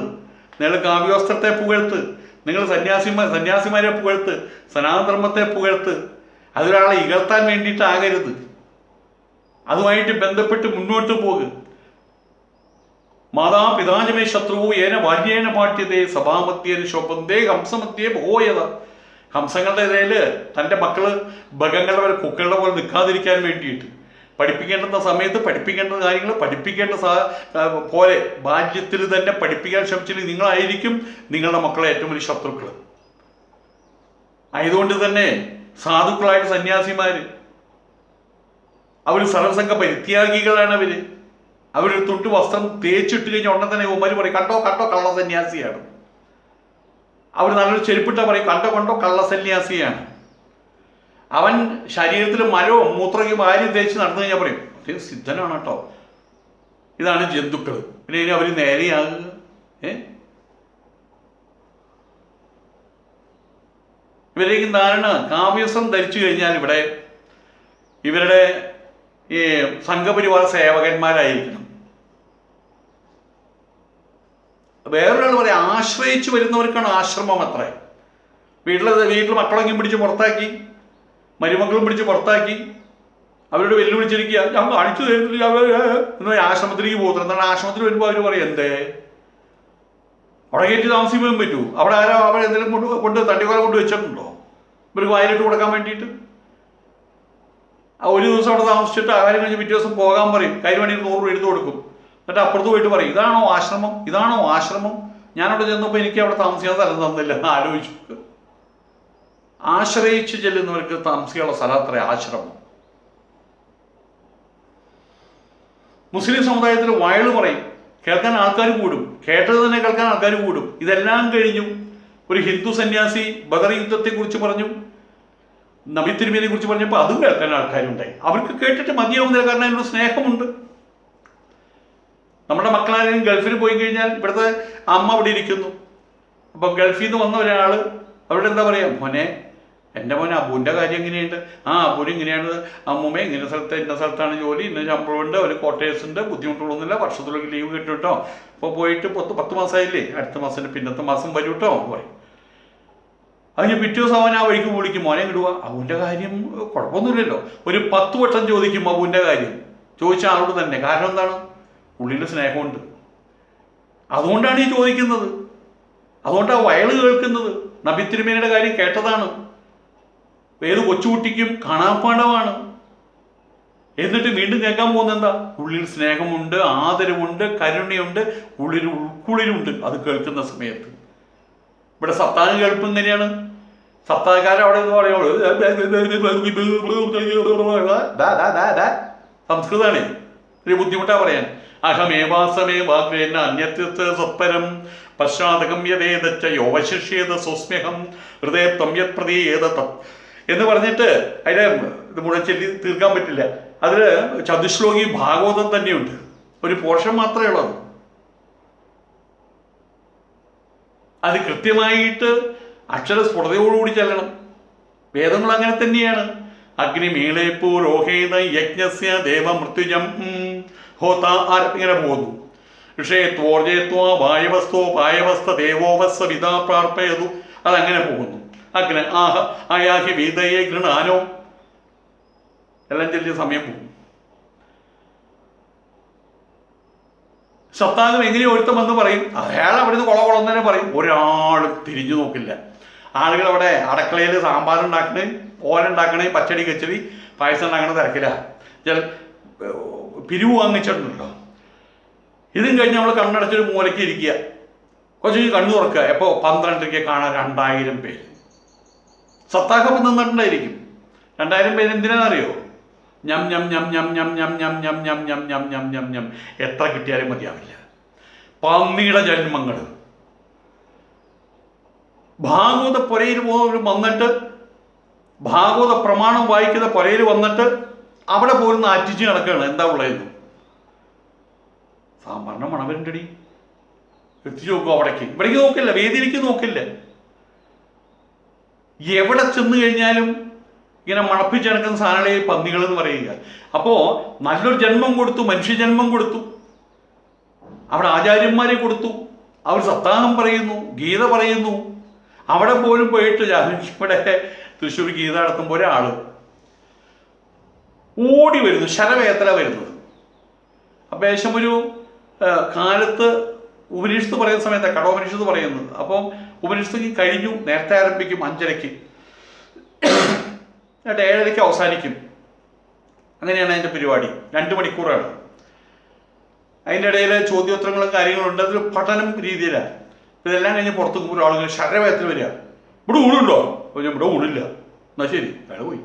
നിങ്ങൾ കാവ്യവസ്ത്രത്തെ പുകഴ്ത്ത്, നിങ്ങൾ സന്യാസിമാരെ പുകഴ്ത്ത്, സനാതനധർമ്മത്തെ പുകഴ്ത്ത്. അതൊരാളെ ഇകഴ്ത്താൻ വേണ്ടിയിട്ടാകരുത്. അതുമായിട്ട് ബന്ധപ്പെട്ട് മുന്നോട്ട് പോകും. മാതാപിതാജമേ ശത്രുവോ ഏന ബാല്യേന പാഠ്യതേ സഭാമത്യേന ശോഭന്തേ ഹംസമത്യേ ഭോയത. ഹംസങ്ങളുടെ ഇടയിൽ തൻ്റെ മക്കള് മൃഗങ്ങളുടെ പോലെ കുക്കളുടെ പോലെ നിൽക്കാതിരിക്കാൻ വേണ്ടിയിട്ട് പഠിപ്പിക്കേണ്ടുന്ന സമയത്ത് പഠിപ്പിക്കേണ്ട കാര്യങ്ങൾ പഠിപ്പിക്കേണ്ട പോലെ ബാല്യത്തിൽ തന്നെ പഠിപ്പിക്കാൻ ശ്രമിച്ചില്ലെങ്കിൽ നിങ്ങളായിരിക്കും നിങ്ങളുടെ മക്കളെ ഏറ്റവും വലിയ ശത്രുക്കൾ. ആയതുകൊണ്ട് തന്നെ സാധുക്കളായിട്ട് സന്യാസിമാർ അവർ സർവസംഘ പരിത്യാഗികളാണ്. അവരൊരു തൊട്ട് വസ്ത്രം തേച്ചിട്ട് കഴിഞ്ഞാൽ ഉടനെ തന്നെ ഉമ്മര് പറയും കണ്ടോ കണ്ടോ കള്ള സന്യാസിയാണ്. അവർ നല്ലൊരു ചെരുപ്പിട്ട പറയും കണ്ടോ കള്ള സന്യാസിയാണ്. അവൻ ശരീരത്തിൽ മരവും മൂത്രയും ആരും തേച്ച് നടന്നു കഴിഞ്ഞാൽ പറയും അദ്ദേഹം സിദ്ധനാണ് കേട്ടോ. ഇതാണ് ജന്തുക്കൾ. പിന്നെ ഇനി അവർ നേരെയാകുക. ഇവരേക്കും ധാരണ കാവ്യസം ധരിച്ചു കഴിഞ്ഞാൽ ഇവിടെ ഇവരുടെ ഈ സംഘപരിവാർ സേവകന്മാരായിരിക്കണം. വേറൊരാൾ പറയാം, ആശ്രയിച്ചു വരുന്നവർക്കാണ് ആശ്രമം അത്ര. വീട്ടിൽ മക്കളെങ്കിലും പിടിച്ച് പുറത്താക്കി, മരുമക്കളും പിടിച്ച് പുറത്താക്കി, അവരോട് വെല്ലുവിളിച്ചിരിക്കുക, ഞാൻ കാണിച്ചു തരുന്നില്ല എന്ന് ആശ്രമത്തിലേക്ക് പോകുന്നത്. എന്താണ് ആശ്രമത്തിൽ വരുമ്പോൾ അവർ പറയും, എന്തേ അവിടെ കയറ്റി താമസിക്കാൻ പറ്റൂ? അവിടെ ആരോ അവർ എന്തെങ്കിലും കൊണ്ട് തട്ടിക്കൊല കൊണ്ട് വെച്ചിട്ടുണ്ടോ ഇവർക്ക് വായിലിട്ട് കൊടുക്കാൻ വേണ്ടിയിട്ട്? ഒരു ദിവസം അവിടെ താമസിച്ചിട്ട് ആരും കഴിഞ്ഞ് പിറ്റേ ദിവസം പോകാൻ പറയും, കയ്യിൽ വേണ്ടി 100 രൂപ എടുത്ത് കൊടുക്കും. എന്നിട്ട് അപ്പുറത്ത് പോയിട്ട് പറയും, ഇതാണോ ആശ്രമം, ഇതാണോ ആശ്രമം? ഞാനവിടെ ചെന്നപ്പോൾ എനിക്ക് അവിടെ താമസിക്കാൻ സ്ഥലം തന്നില്ല എന്ന് ആലോചിച്ചു. ആശ്രയിച്ച് ചെല്ലുന്നവർക്ക് താമസിക്കാനുള്ള സ്ഥലം അത്ര ആശ്രമം. മുസ്ലിം സമുദായത്തിൽ വയല് പറയും, കേൾക്കാൻ ആൾക്കാർ കൂടും, കേട്ടത് തന്നെ കേൾക്കാൻ ആൾക്കാർ കൂടും. ഇതെല്ലാം കഴിഞ്ഞു ഒരു ഹിന്ദു സന്യാസി ബദർ യുദ്ധത്തെക്കുറിച്ച് പറഞ്ഞു, നബി തിരുമേനിയെ കുറിച്ച് പറഞ്ഞപ്പോൾ അതും കേൾക്കാൻ ആൾക്കാരുണ്ടായി. അവർക്ക് കേട്ടിട്ട് മതിയാവുന്നില്ല, കാരണം അതിനൊരു സ്നേഹമുണ്ട്. നമ്മുടെ മക്കളാരെങ്കിലും ഗൾഫിൽ പോയി കഴിഞ്ഞാൽ ഇവിടുത്തെ അമ്മ ഇവിടെ ഇരിക്കുന്നു. അപ്പം ഗൾഫിൽ നിന്ന് വന്ന ഒരാൾ അവരുടെ എന്താ പറയുക, മോനെ എൻ്റെ മോനെ അബുവിൻ്റെ കാര്യം എങ്ങനെയുണ്ട്? ആ അബുവിന് ഇങ്ങനെയാണ്, അമ്മൂമ്മ ഇന്ന സ്ഥലത്താണ് ജോലി, ഇന്ന ശമ്പളമുണ്ട്, അവർ ക്വാർട്ടേഴ്സ് ഉണ്ട്, ബുദ്ധിമുട്ടുള്ളൊന്നുമില്ല, വർഷത്തിലൊക്കെ ലീവ് കിട്ടും കേട്ടോ. അപ്പോൾ പോയിട്ട് 10 മാസമായില്ലേ, അടുത്ത മാസം പിന്നത്തെ മാസം വരും കേട്ടോ പറയും. അതിന് പിറ്റേ ദിവസം അവൻ ആ വഴിക്ക് വിളിക്കും, മോനെ ഇടുക, അബുവിൻ്റെ കാര്യം കുഴപ്പമൊന്നുമില്ലല്ലോ. ഒരു 10 വട്ടം ചോദിക്കും അബുവിൻ്റെ കാര്യം, ചോദിച്ച ആളോട് തന്നെ. കാരണം എന്താണ്? ഉള്ളിൽ സ്നേഹമുണ്ട്. അതുകൊണ്ടാണ് ഈ ചോദിക്കുന്നത്, അതുകൊണ്ടാണ് വയല് കേൾക്കുന്നത്. നബി തിരുമേനിയുടെ കാര്യം കേട്ടതാണ്. ഏത് കൊച്ചുകുട്ടിക്കും കാണാപ്പാടമാണ്. എന്നിട്ട് വീണ്ടും കേൾക്കാൻ പോകുന്നത് എന്താ? ഉള്ളിൽ സ്നേഹമുണ്ട്, ആദരവുണ്ട്, കരുണയുണ്ട്, ഉള്ളിൽ ഉൾക്കുള്ളിലുണ്ട്. അത് കേൾക്കുന്ന സമയത്ത് ഇവിടെ സത്താങ് കേൾപ്പം തന്നെയാണ്. സത്താക്കാരൻ അവിടെ എന്ന് പറയുള്ളൂ, സംസ്കൃതമാണ്, ഒരു ബുദ്ധിമുട്ടാ പറയാൻ. അഹമേവാസമേവാഗ്രേന അന്യത്യസ്ത സത്പരം പശ്ചാത്തകം യഥേതച്ച യോവശിഷ്യേത സ്വസ്മ്യഹം ഹൃദയത്വം യത് പ്രതീയേത തത് എന്ന് പറഞ്ഞിട്ട് അതിൻ്റെ ഇത് മുഴുവൻ ചൊല്ലി തീർക്കാൻ പറ്റില്ല. അതിൽ ചതുശ്ലോകി ഭാഗവതം തന്നെയുണ്ട്, ഒരു പോർഷൻ മാത്രമേ ഉള്ളൂ. അത് കൃത്യമായിട്ട് അക്ഷരസ്ഫുടതയോടുകൂടി ചെല്ലണം. വേദങ്ങൾ അങ്ങനെ തന്നെയാണ്. അഗ്നിമീളേപ്പൂ രോഹേത യജ്ഞസ്യ ദേവമൃത്യുജം ഹോത ഇങ്ങനെ പോകുന്നു. ഋഷേത്വോർജേത്വ വായവസ്തോ പായവസ്ത ദേവോവസ്വ വിതാ പ്രാർപ്പയതു, അതങ്ങനെ പോകുന്നു. അഗ്ന ആഹ ആയാഹി വീതയെ ഗൃണാനോ എല്ലാം ചെല്ലിയ സമയം പോകും. സപ്താഹം എങ്ങനെ ഒരുത്തമെന്ന് പറയും, അയാൾ അവിടെ നിന്ന് കൊളം തന്നെ പറയും. ഒരാളും തിരിഞ്ഞു നോക്കില്ല. ആളുകൾ അവിടെ അടുക്കളയിൽ സാമ്പാറുണ്ടാക്കണേ, ഓലുണ്ടാക്കണേ, പച്ചടി കച്ചടി പായസം ഉണ്ടാക്കണ തിരക്കില്ല. പിരിവ് വാങ്ങിച്ചിട്ടുണ്ടല്ലോ. ഇതും കഴിഞ്ഞ് നമ്മൾ കണ്ണടച്ചൊരു മൂലയ്ക്ക് ഇരിക്കുക, കുറച്ച് കണ്ണു തുറക്കുക. എപ്പോൾ 12:00 കാണാൻ 2000 പേര് സത്താഹം നിന്നിട്ടുണ്ടായിരിക്കും. 2000 പേര് എന്തിനാണെന്നറിയോ? ഞം ഞം ഞം ഞം ഞം ഞം ഞം ഞം ഞം ഞം ഞം ഞം ഞം ഞം എത്ര കിട്ടിയാലും മതിയാവില്ല. പന്നിയുടെ ജന്മങ്ങൾ. ഭാഗവത പുരയിൽ വന്നിട്ട്, ഭാഗവത പ്രമാണം വായിക്കുന്ന പുരയിൽ വന്നിട്ട് അവിടെ പോലും ആറ്റിച്ച് നടക്കുകയാണ്. എന്താ ഉള്ളതെന്ന് സാമ്പാറിൻ്റെ മണവരുണ്ടടി, എത്തിച്ചു നോക്കും. ഇവിടേക്ക് നോക്കില്ല, വേദിയിലേക്ക് നോക്കില്ല. എവിടെ ചെന്ന് കഴിഞ്ഞാലും ഇങ്ങനെ മണപ്പിച്ചടക്കുന്ന സാധനങ്ങളെ പന്നികൾ എന്ന് പറയുക. അപ്പോൾ നല്ലൊരു ജന്മം കൊടുത്തു, മനുഷ്യജന്മം കൊടുത്തു, അവിടെ ആചാര്യന്മാരെ കൊടുത്തു, അവർ സപ്താഹം പറയുന്നു, ഗീത പറയുന്നു. അവിടെ പോലും പോയിട്ട് ഇവിടെ തൃശ്ശൂർ ഗീത നടത്തുമ്പോൾ ഒരാൾ ഓടി വരുന്നു, ശരവേത്ര വരുന്നത്. അപ്പം ഏകദേശം ഒരു കാലത്ത് ഉപനിഷത്ത് പറയുന്ന സമയത്താണ് കടോപനിഷത്ത് പറയുന്നത്. അപ്പം ഉപനിഷത്ത് കഴിഞ്ഞു, നേരത്തെ ആരംഭിക്കും 5:30, എന്നിട്ട് 7:30 അവസാനിക്കും. അങ്ങനെയാണ് അതിൻ്റെ പരിപാടി. 2 മണിക്കൂറാണ്. അതിൻ്റെ ഇടയിൽ ചോദ്യോത്തരങ്ങളും കാര്യങ്ങളുണ്ട്. അതൊരു പഠനം രീതിയിലാണ്. ഇതെല്ലാം കഴിഞ്ഞ് പുറത്ത് പോകുമ്പോൾ ആളുകൾ ശരവേത്തിൽ വരിക, ഇവിടെ ഊണുണ്ടോ? അപ്പോൾ ഞാൻ ഇവിടെ ഊണില്ല. എന്നാൽ ശരി, അയാൾ പോയി.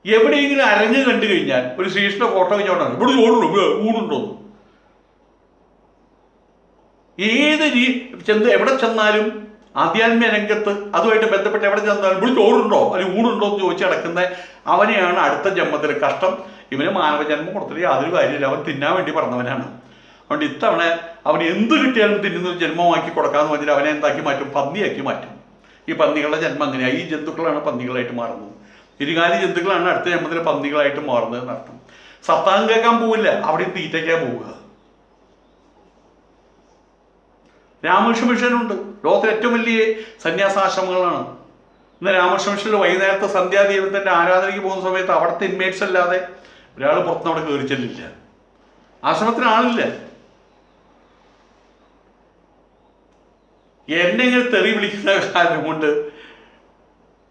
എവിടെയെങ്കിലും അരങ്ങ് കണ്ടു കഴിഞ്ഞാൽ ഒരു ശ്രീകൃഷ്ണ ഫോട്ടോ വെച്ചോണ്ടാണ് ഇവിടെ ഊണുണ്ടോ. ഏത് എവിടെ ചെന്നാലും ആധ്യാത്മിക രംഗത്ത് അതുമായിട്ട് ബന്ധപ്പെട്ട് എവിടെ ചെന്നാലും ഇവിടെ ചോറുണ്ടോ അല്ലെങ്കിൽ ഊണുണ്ടോ എന്ന് ചോദിച്ച് നടക്കുന്ന അവനെയാണ് അടുത്ത ജന്മത്തിൽ കഷ്ടം. ഇവന് മാനവജന്മം കൊടുത്തിട്ട് യാതൊരു കാര്യമില്ല, അവൻ തിന്നാൻ വേണ്ടി പറഞ്ഞവനാണ്. അതുകൊണ്ട് ഇത്തവണ അവൻ എന്ത് കിട്ടിയാലും തിന്നുന്ന ജന്മമാക്കി കൊടുക്കാമെന്ന് പറഞ്ഞാൽ അവനെ എന്താക്കി മാറ്റും? പന്നിയാക്കി മാറ്റും. ഈ പന്നികളുടെ ജന്മം അങ്ങനെയാണ്. ഈ ജന്തുക്കളാണ് പന്നികളായിട്ട് മാറുന്നത്. ഇരുകാലി ജന്തുക്കളാണ് അടുത്ത ജന്മത്തിൽ പന്നികളായിട്ട് മാറുന്നത് എന്നർത്ഥം. സപ്താഹം കേൾക്കാൻ പോവില്ല, അവിടെ തീറ്റയ്ക്കാൻ പോവുക. രാമകൃഷ്ണ മിഷനുണ്ട്, ലോകത്തിലെ ഏറ്റവും വലിയ സന്യാസാശ്രമങ്ങളാണ്. ഇന്ന് രാമകൃഷ്ണ മിഷനിൽ വൈകുന്നേരത്തെ സന്ധ്യാദൈവത്തിൻ്റെ ആരാധനയ്ക്ക് പോകുന്ന സമയത്ത് അവിടുത്തെ ഇൻമേറ്റ്സ് അല്ലാതെ ഒരാൾ പുറത്തുനിന്ന് അവിടെ കയറി ചെല്ലില്ല. ആശ്രമത്തിന് ആളില്ല. എന്നെ ഇങ്ങനെ തെറി വിളിക്കുന്ന കാര്യം കൊണ്ട്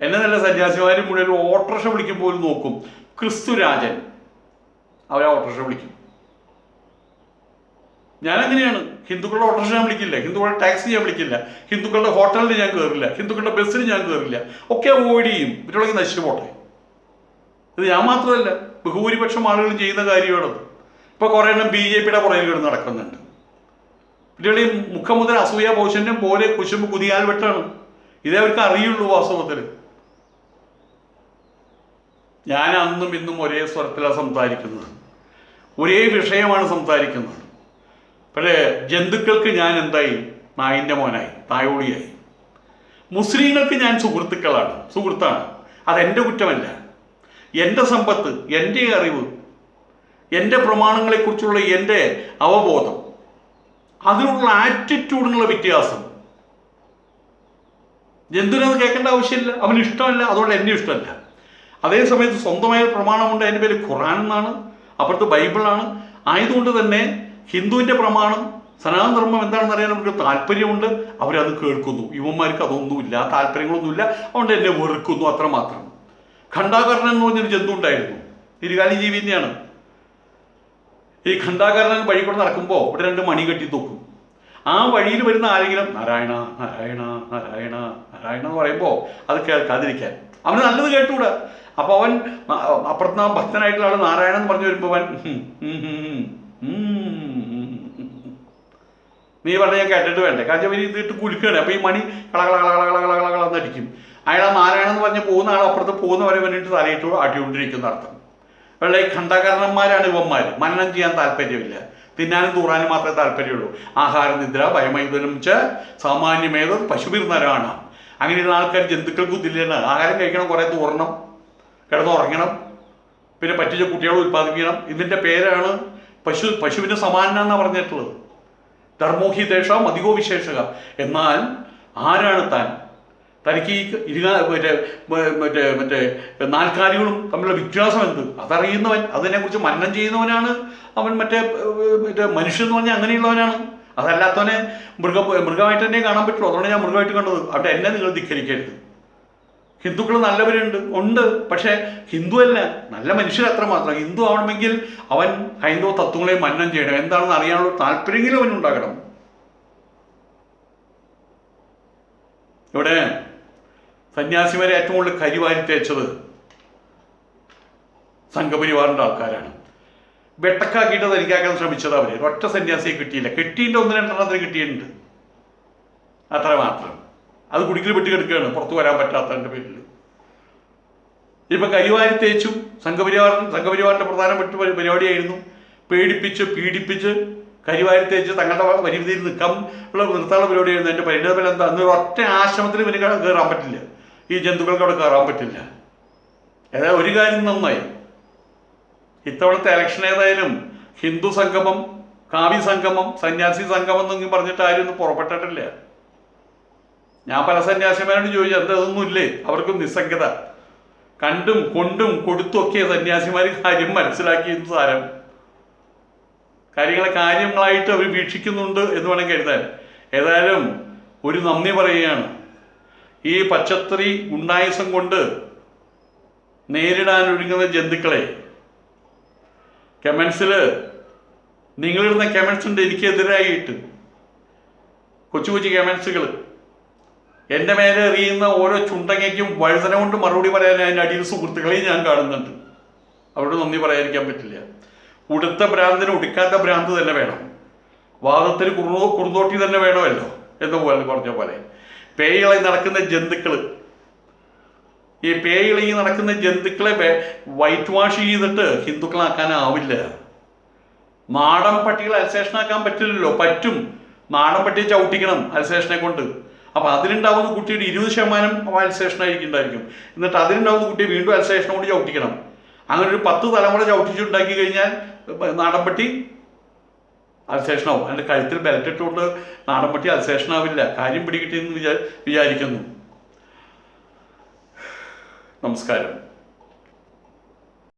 എന്നെ നല്ല സന്യാസിമാരും മുഴുവൻ ഓട്ടോറിക്ഷ വിളിക്കും പോലും നോക്കും. ക്രിസ്തുരാജൻ അവരെ ഓട്ടോറിക്ഷ വിളിക്കും. ഞാനങ്ങനെയാണ്. ഹിന്ദുക്കളുടെ ഓട്ടോറിക്ഷ ഞാൻ വിളിക്കില്ല, ഹിന്ദുക്കളുടെ ടാക്സി ഞാൻ വിളിക്കില്ല, ഹിന്ദുക്കളുടെ ഹോട്ടലിൽ ഞാൻ കയറില്ല, ഹിന്ദുക്കളുടെ ബസ്സിൽ ഞാൻ കയറില്ല. ഒക്കെ അവോയ്ഡ് ചെയ്യും. ഇവരുള്ള നശിച്ചു പോട്ടെ. ഇത് ഞാൻ മാത്രമല്ല, ബഹുഭൂരിപക്ഷം ആളുകളും ചെയ്യുന്ന കാര്യമാണത്. ഇപ്പോൾ കുറേ എണ്ണം BJP-യുടെ പുറകിൽ കിടന്ന് നടക്കുന്നുണ്ട്. പിന്നെ മുഖം മുതൽ അസൂയ പോഷന്യം പോലെ കുശുമ്പ് കുതിയാൽ വെട്ടാണ്. ഇതേ അവർക്ക് അറിയുള്ളൂ വാസ്തവത്തിൽ. ഞാൻ അന്നും ഇന്നും ഒരേ സ്വരത്തിലാണ് സംസാരിക്കുന്നത്, ഒരേ വിഷയമാണ് സംസാരിക്കുന്നത്. പക്ഷേ ജന്തുക്കൾക്ക് ഞാൻ എന്തായി? നായിൻ്റെ മോനായി, തായോളിയായി. മുസ്ലിങ്ങൾക്ക് ഞാൻ സുഹൃത്താണ്. അതെൻ്റെ കുറ്റമല്ല. എൻ്റെ സമ്പത്ത്, എൻ്റെ അറിവ്, എൻ്റെ പ്രമാണങ്ങളെക്കുറിച്ചുള്ള എൻ്റെ അവബോധം, അതിനുള്ള ആറ്റിറ്റ്യൂഡിനുള്ള വ്യത്യാസം. ജന്തുവിനത് കേൾക്കേണ്ട ആവശ്യമില്ല, അവന് ഇഷ്ടമല്ല, അതുകൊണ്ട് എന്നെ ഇഷ്ടമല്ല. അതേസമയത്ത് സ്വന്തമായ പ്രമാണമുണ്ട്, അതിൻ്റെ പേര് ഖുർആൻ എന്നാണ്, അപ്പുറത്ത് ബൈബിളാണ്. ആയതുകൊണ്ട് തന്നെ ഹിന്ദുവിൻ്റെ പ്രമാണം, സനാതനധർമ്മം എന്താണെന്ന് അറിയാൻ അവർക്ക് താല്പര്യമുണ്ട്. അവരത് കേൾക്കുന്നു. യുവന്മാർക്ക് അതൊന്നുമില്ല, താല്പര്യങ്ങളൊന്നുമില്ല, അതുകൊണ്ട് എന്നെ വെറുക്കുന്നു, അത്രമാത്രം. ഖണ്ഡാകർണൻ എന്ന് പറഞ്ഞൊരു ജന്തു ഉണ്ടായിരുന്നു, ഇരുകാലി ജീവി തന്നെയാണ്. ഈ ഖണ്ഡാകർണൻ വഴി കൂടെ നടക്കുമ്പോൾ ഇവിടെ 2 മണി കെട്ടി തൂക്കും. ആ വഴിയിൽ വരുന്ന ആരെങ്കിലും നാരായണ നാരായണ നാരായണ നാരായണ എന്ന് പറയുമ്പോൾ അത് കേൾക്കാതിരിക്കാൻ അവന് നല്ലത് കേട്ടുകൂടാ. അപ്പോൾ അവൻ അപ്പുറത്ത് ഭക്തനായിട്ടുള്ള ആൾ നാരായണൻ എന്ന് പറഞ്ഞു വരുമ്പോൾ അവൻ നീ പറഞ്ഞ ഞാൻ കേട്ടിട്ട് വേണ്ടേ, കാരണം ഇവർ ഇതിട്ട് കുലുക്കുകയാണ്. അപ്പോൾ ഈ മണി കളകളകളകളകളകളകളന്ന് അടിക്കും. അയാൾ നാരായണൻ എന്ന് പറഞ്ഞ് പോകുന്ന ആൾ അപ്പുറത്ത് പോകുന്നവരെ വേണ്ടിയിട്ട് തലയിട്ട് ആട്ടിക്കൊണ്ടിരിക്കുന്ന അർത്ഥം. വെള്ള ഈ ഖണ്ഡാകരണന്മാരാണ് ഇവന്മാർ. മനനം ചെയ്യാൻ താല്പര്യമില്ല, തിന്നാനും തൂറാനും മാത്രമേ താല്പര്യമുള്ളൂ. ആഹാര നിദ്ര ഭയമൈതനം ച സാമാന്യമേത് പശുപിർന്നരാണ്. അങ്ങനെയുള്ള ആൾക്കാർ ജന്തുക്കൾക്ക് ബുദ്ധിയിലാണ്. ആഹാരം കഴിക്കണം, കുറേ തൂറണം, കിടന്നുറങ്ങണം, പിന്നെ പറ്റിച്ച കുട്ടികളെ ഉൽപ്പാദിപ്പിക്കണം. ഇതിൻ്റെ പേരാണ് പശുവിന് സമാനാന്നാണ് പറഞ്ഞിട്ടുള്ളത്. ധർമ്മോഹി ദേശം അധികോ വിശേഷക. എന്നാൽ ആരാണ് താൻ? തനിക്ക് ഈ മറ്റേ നാൽക്കാലികളും തമ്മിലുള്ള വ്യത്യാസം എന്ത് അതറിയുന്നവൻ, അതിനെക്കുറിച്ച് മനനം ചെയ്യുന്നവനാണ് അവൻ. മറ്റേ മനുഷ്യൻ എന്ന് പറഞ്ഞാൽ അങ്ങനെയുള്ളവനാണ്. അതല്ലാത്തവനെ മൃഗമായിട്ട് തന്നെ കാണാൻ പറ്റുള്ളൂ. അതുകൊണ്ട് ഞാൻ മൃഗമായിട്ട് കണ്ടത്. അവിടെ എന്നെ നിങ്ങൾ ധിക്കരിക്കരുത്. ഹിന്ദുക്കൾ ഉണ്ട്. പക്ഷേ ഹിന്ദു അല്ല, നല്ല മനുഷ്യർ അത്രമാത്രം. ഹിന്ദു ആവണമെങ്കിൽ അവൻ ഹൈന്ദവ തത്വങ്ങളെ മനനം ചെയ്യണം, എന്താണെന്ന് അറിയാനുള്ള താല്പര്യമെങ്കിലും അവനുണ്ടാകണം. ഇവിടെ സന്യാസിമാരെ ഏറ്റവും കൂടുതൽ കരിവാരി തേച്ചത് സംഘപരിവാറിൻ്റെ ആൾക്കാരാണ്. വെട്ടക്കാക്കിയിട്ട് തനിക്കാക്കാൻ ശ്രമിച്ചത് അവർ. ഒറ്റ സന്യാസിയെ കിട്ടിയില്ല. കിട്ടിയിട്ട് 1-2 കിട്ടിയിട്ടുണ്ട്, അത്ര മാത്രം. അത് കുടിക്കൽ പെട്ടി കിടക്കുകയാണ്, പുറത്തു വരാൻ പറ്റാത്തതിൻ്റെ പേരിൽ. ഇപ്പം കരിവാരി തേച്ചും സംഘപരിവാറിൻ്റെ പ്രധാനപ്പെട്ട പരിപാടിയായിരുന്നു പീഡിപ്പിച്ച് കരിവാരി തേച്ച് തങ്ങളുടെ പരിമിതിയിൽ നിർത്താനുള്ള പരിപാടിയായിരുന്നു. എൻ്റെ പരിണിതഫലം എന്താ? അന്ന് ഒറ്റ ആശ്രമത്തിൽ ഇവന് കയറാൻ പറ്റില്ല, ഈ ജന്തുക്കൾക്ക് അവിടെ കയറാൻ പറ്റില്ല. ഏതായാലും ഒരു കാര്യം നന്നായി, ഇത്തവണത്തെ ഇലക്ഷൻ ഏതായാലും ഹിന്ദു സംഗമം, കാവ്യ സംഗമം, സന്യാസി സംഗമം എന്നൊന്നും പറഞ്ഞിട്ട് ആരും ഒന്നും പുറപ്പെട്ടിട്ടില്ല. ഞാൻ പല സന്യാസിമാരോട് ചോദിച്ചു, അതൊന്നും ഇല്ലേ? അവർക്കും നിസ്സംഗത. കണ്ടും കൊണ്ടും കൊടുത്തും ഒക്കെ സന്യാസിമാർ കാര്യം മനസ്സിലാക്കിയെന്ന് സാരം. കാര്യങ്ങളായിട്ട് അവർ വീക്ഷിക്കുന്നുണ്ട് എന്ന് വേണം കരുതാൻ. ഏതായാലും ഒരു നന്ദി പറയുകയാണ്. ഈ പച്ചത്രി ഗുണ്ടായുസം കൊണ്ട് നേരിടാനൊരുങ്ങുന്ന ജന്തുക്കളെ കമൻസിൽ നിങ്ങളിടുന്ന കമൻസ് ഉണ്ട് എനിക്കെതിരായിട്ട്, കൊച്ചു കമൻസുകൾ. എൻ്റെ മേലെ എറിയുന്ന ഓരോ ചുണ്ടങ്ങയ്ക്കും വഴുതന കൊണ്ട് മറുപടി പറയാൻ അതിൻ്റെ അടിയിൽ സുഹൃത്തുക്കളെയും ഞാൻ കാണുന്നുണ്ട്. അവരോട് നന്ദി പറയാതിരിക്കാൻ പറ്റില്ല. ഉടുത്ത ഭ്രാന്തിന് ഉടുക്കാത്ത ഭ്രാന്ത് തന്നെ വേണം, വാദത്തിന് കുറുന്തോട്ടി തന്നെ വേണമല്ലോ എന്ന് പറഞ്ഞ പോലെ. പേയിളി നടക്കുന്ന ജന്തുക്കൾ, ഈ പേയിളി നടക്കുന്ന ജന്തുക്കളെ വൈറ്റ് വാഷ് ചെയ്തിട്ട് ഹിന്ദുക്കളാക്കാനാവില്ല. നാടൻ പട്ടികളെ അൽസേഷനാക്കാൻ പറ്റില്ലല്ലോ. പറ്റും, നാടൻ പട്ടിയെ ചവിട്ടിക്കണം അൽസേഷനെ കൊണ്ട്. അപ്പോൾ അതിലുണ്ടാവുന്ന കുട്ടിയുടെ 20% അൽസേഷൻ ഉണ്ടായിരിക്കും. എന്നിട്ട് അതിലുണ്ടാവുന്ന കുട്ടിയെ വീണ്ടും അൽസേഷൻ കൊണ്ട് ചവിട്ടിക്കണം. അങ്ങനെ ഒരു 10 തലമുറ ചവിട്ടിച്ചുണ്ടാക്കി കഴിഞ്ഞാൽ നാടൻപട്ടി അൽസേഷൻ ആവും. അതിൻ്റെ കഴുത്തിൽ ബെൽറ്റ് ഇട്ടുകൊണ്ട് നാടൻപട്ടി അൽസേഷൻ ആവില്ല. കാര്യം പിടികിട്ടിയെന്ന് വിചാരിക്കുന്നു. നമസ്കാരം.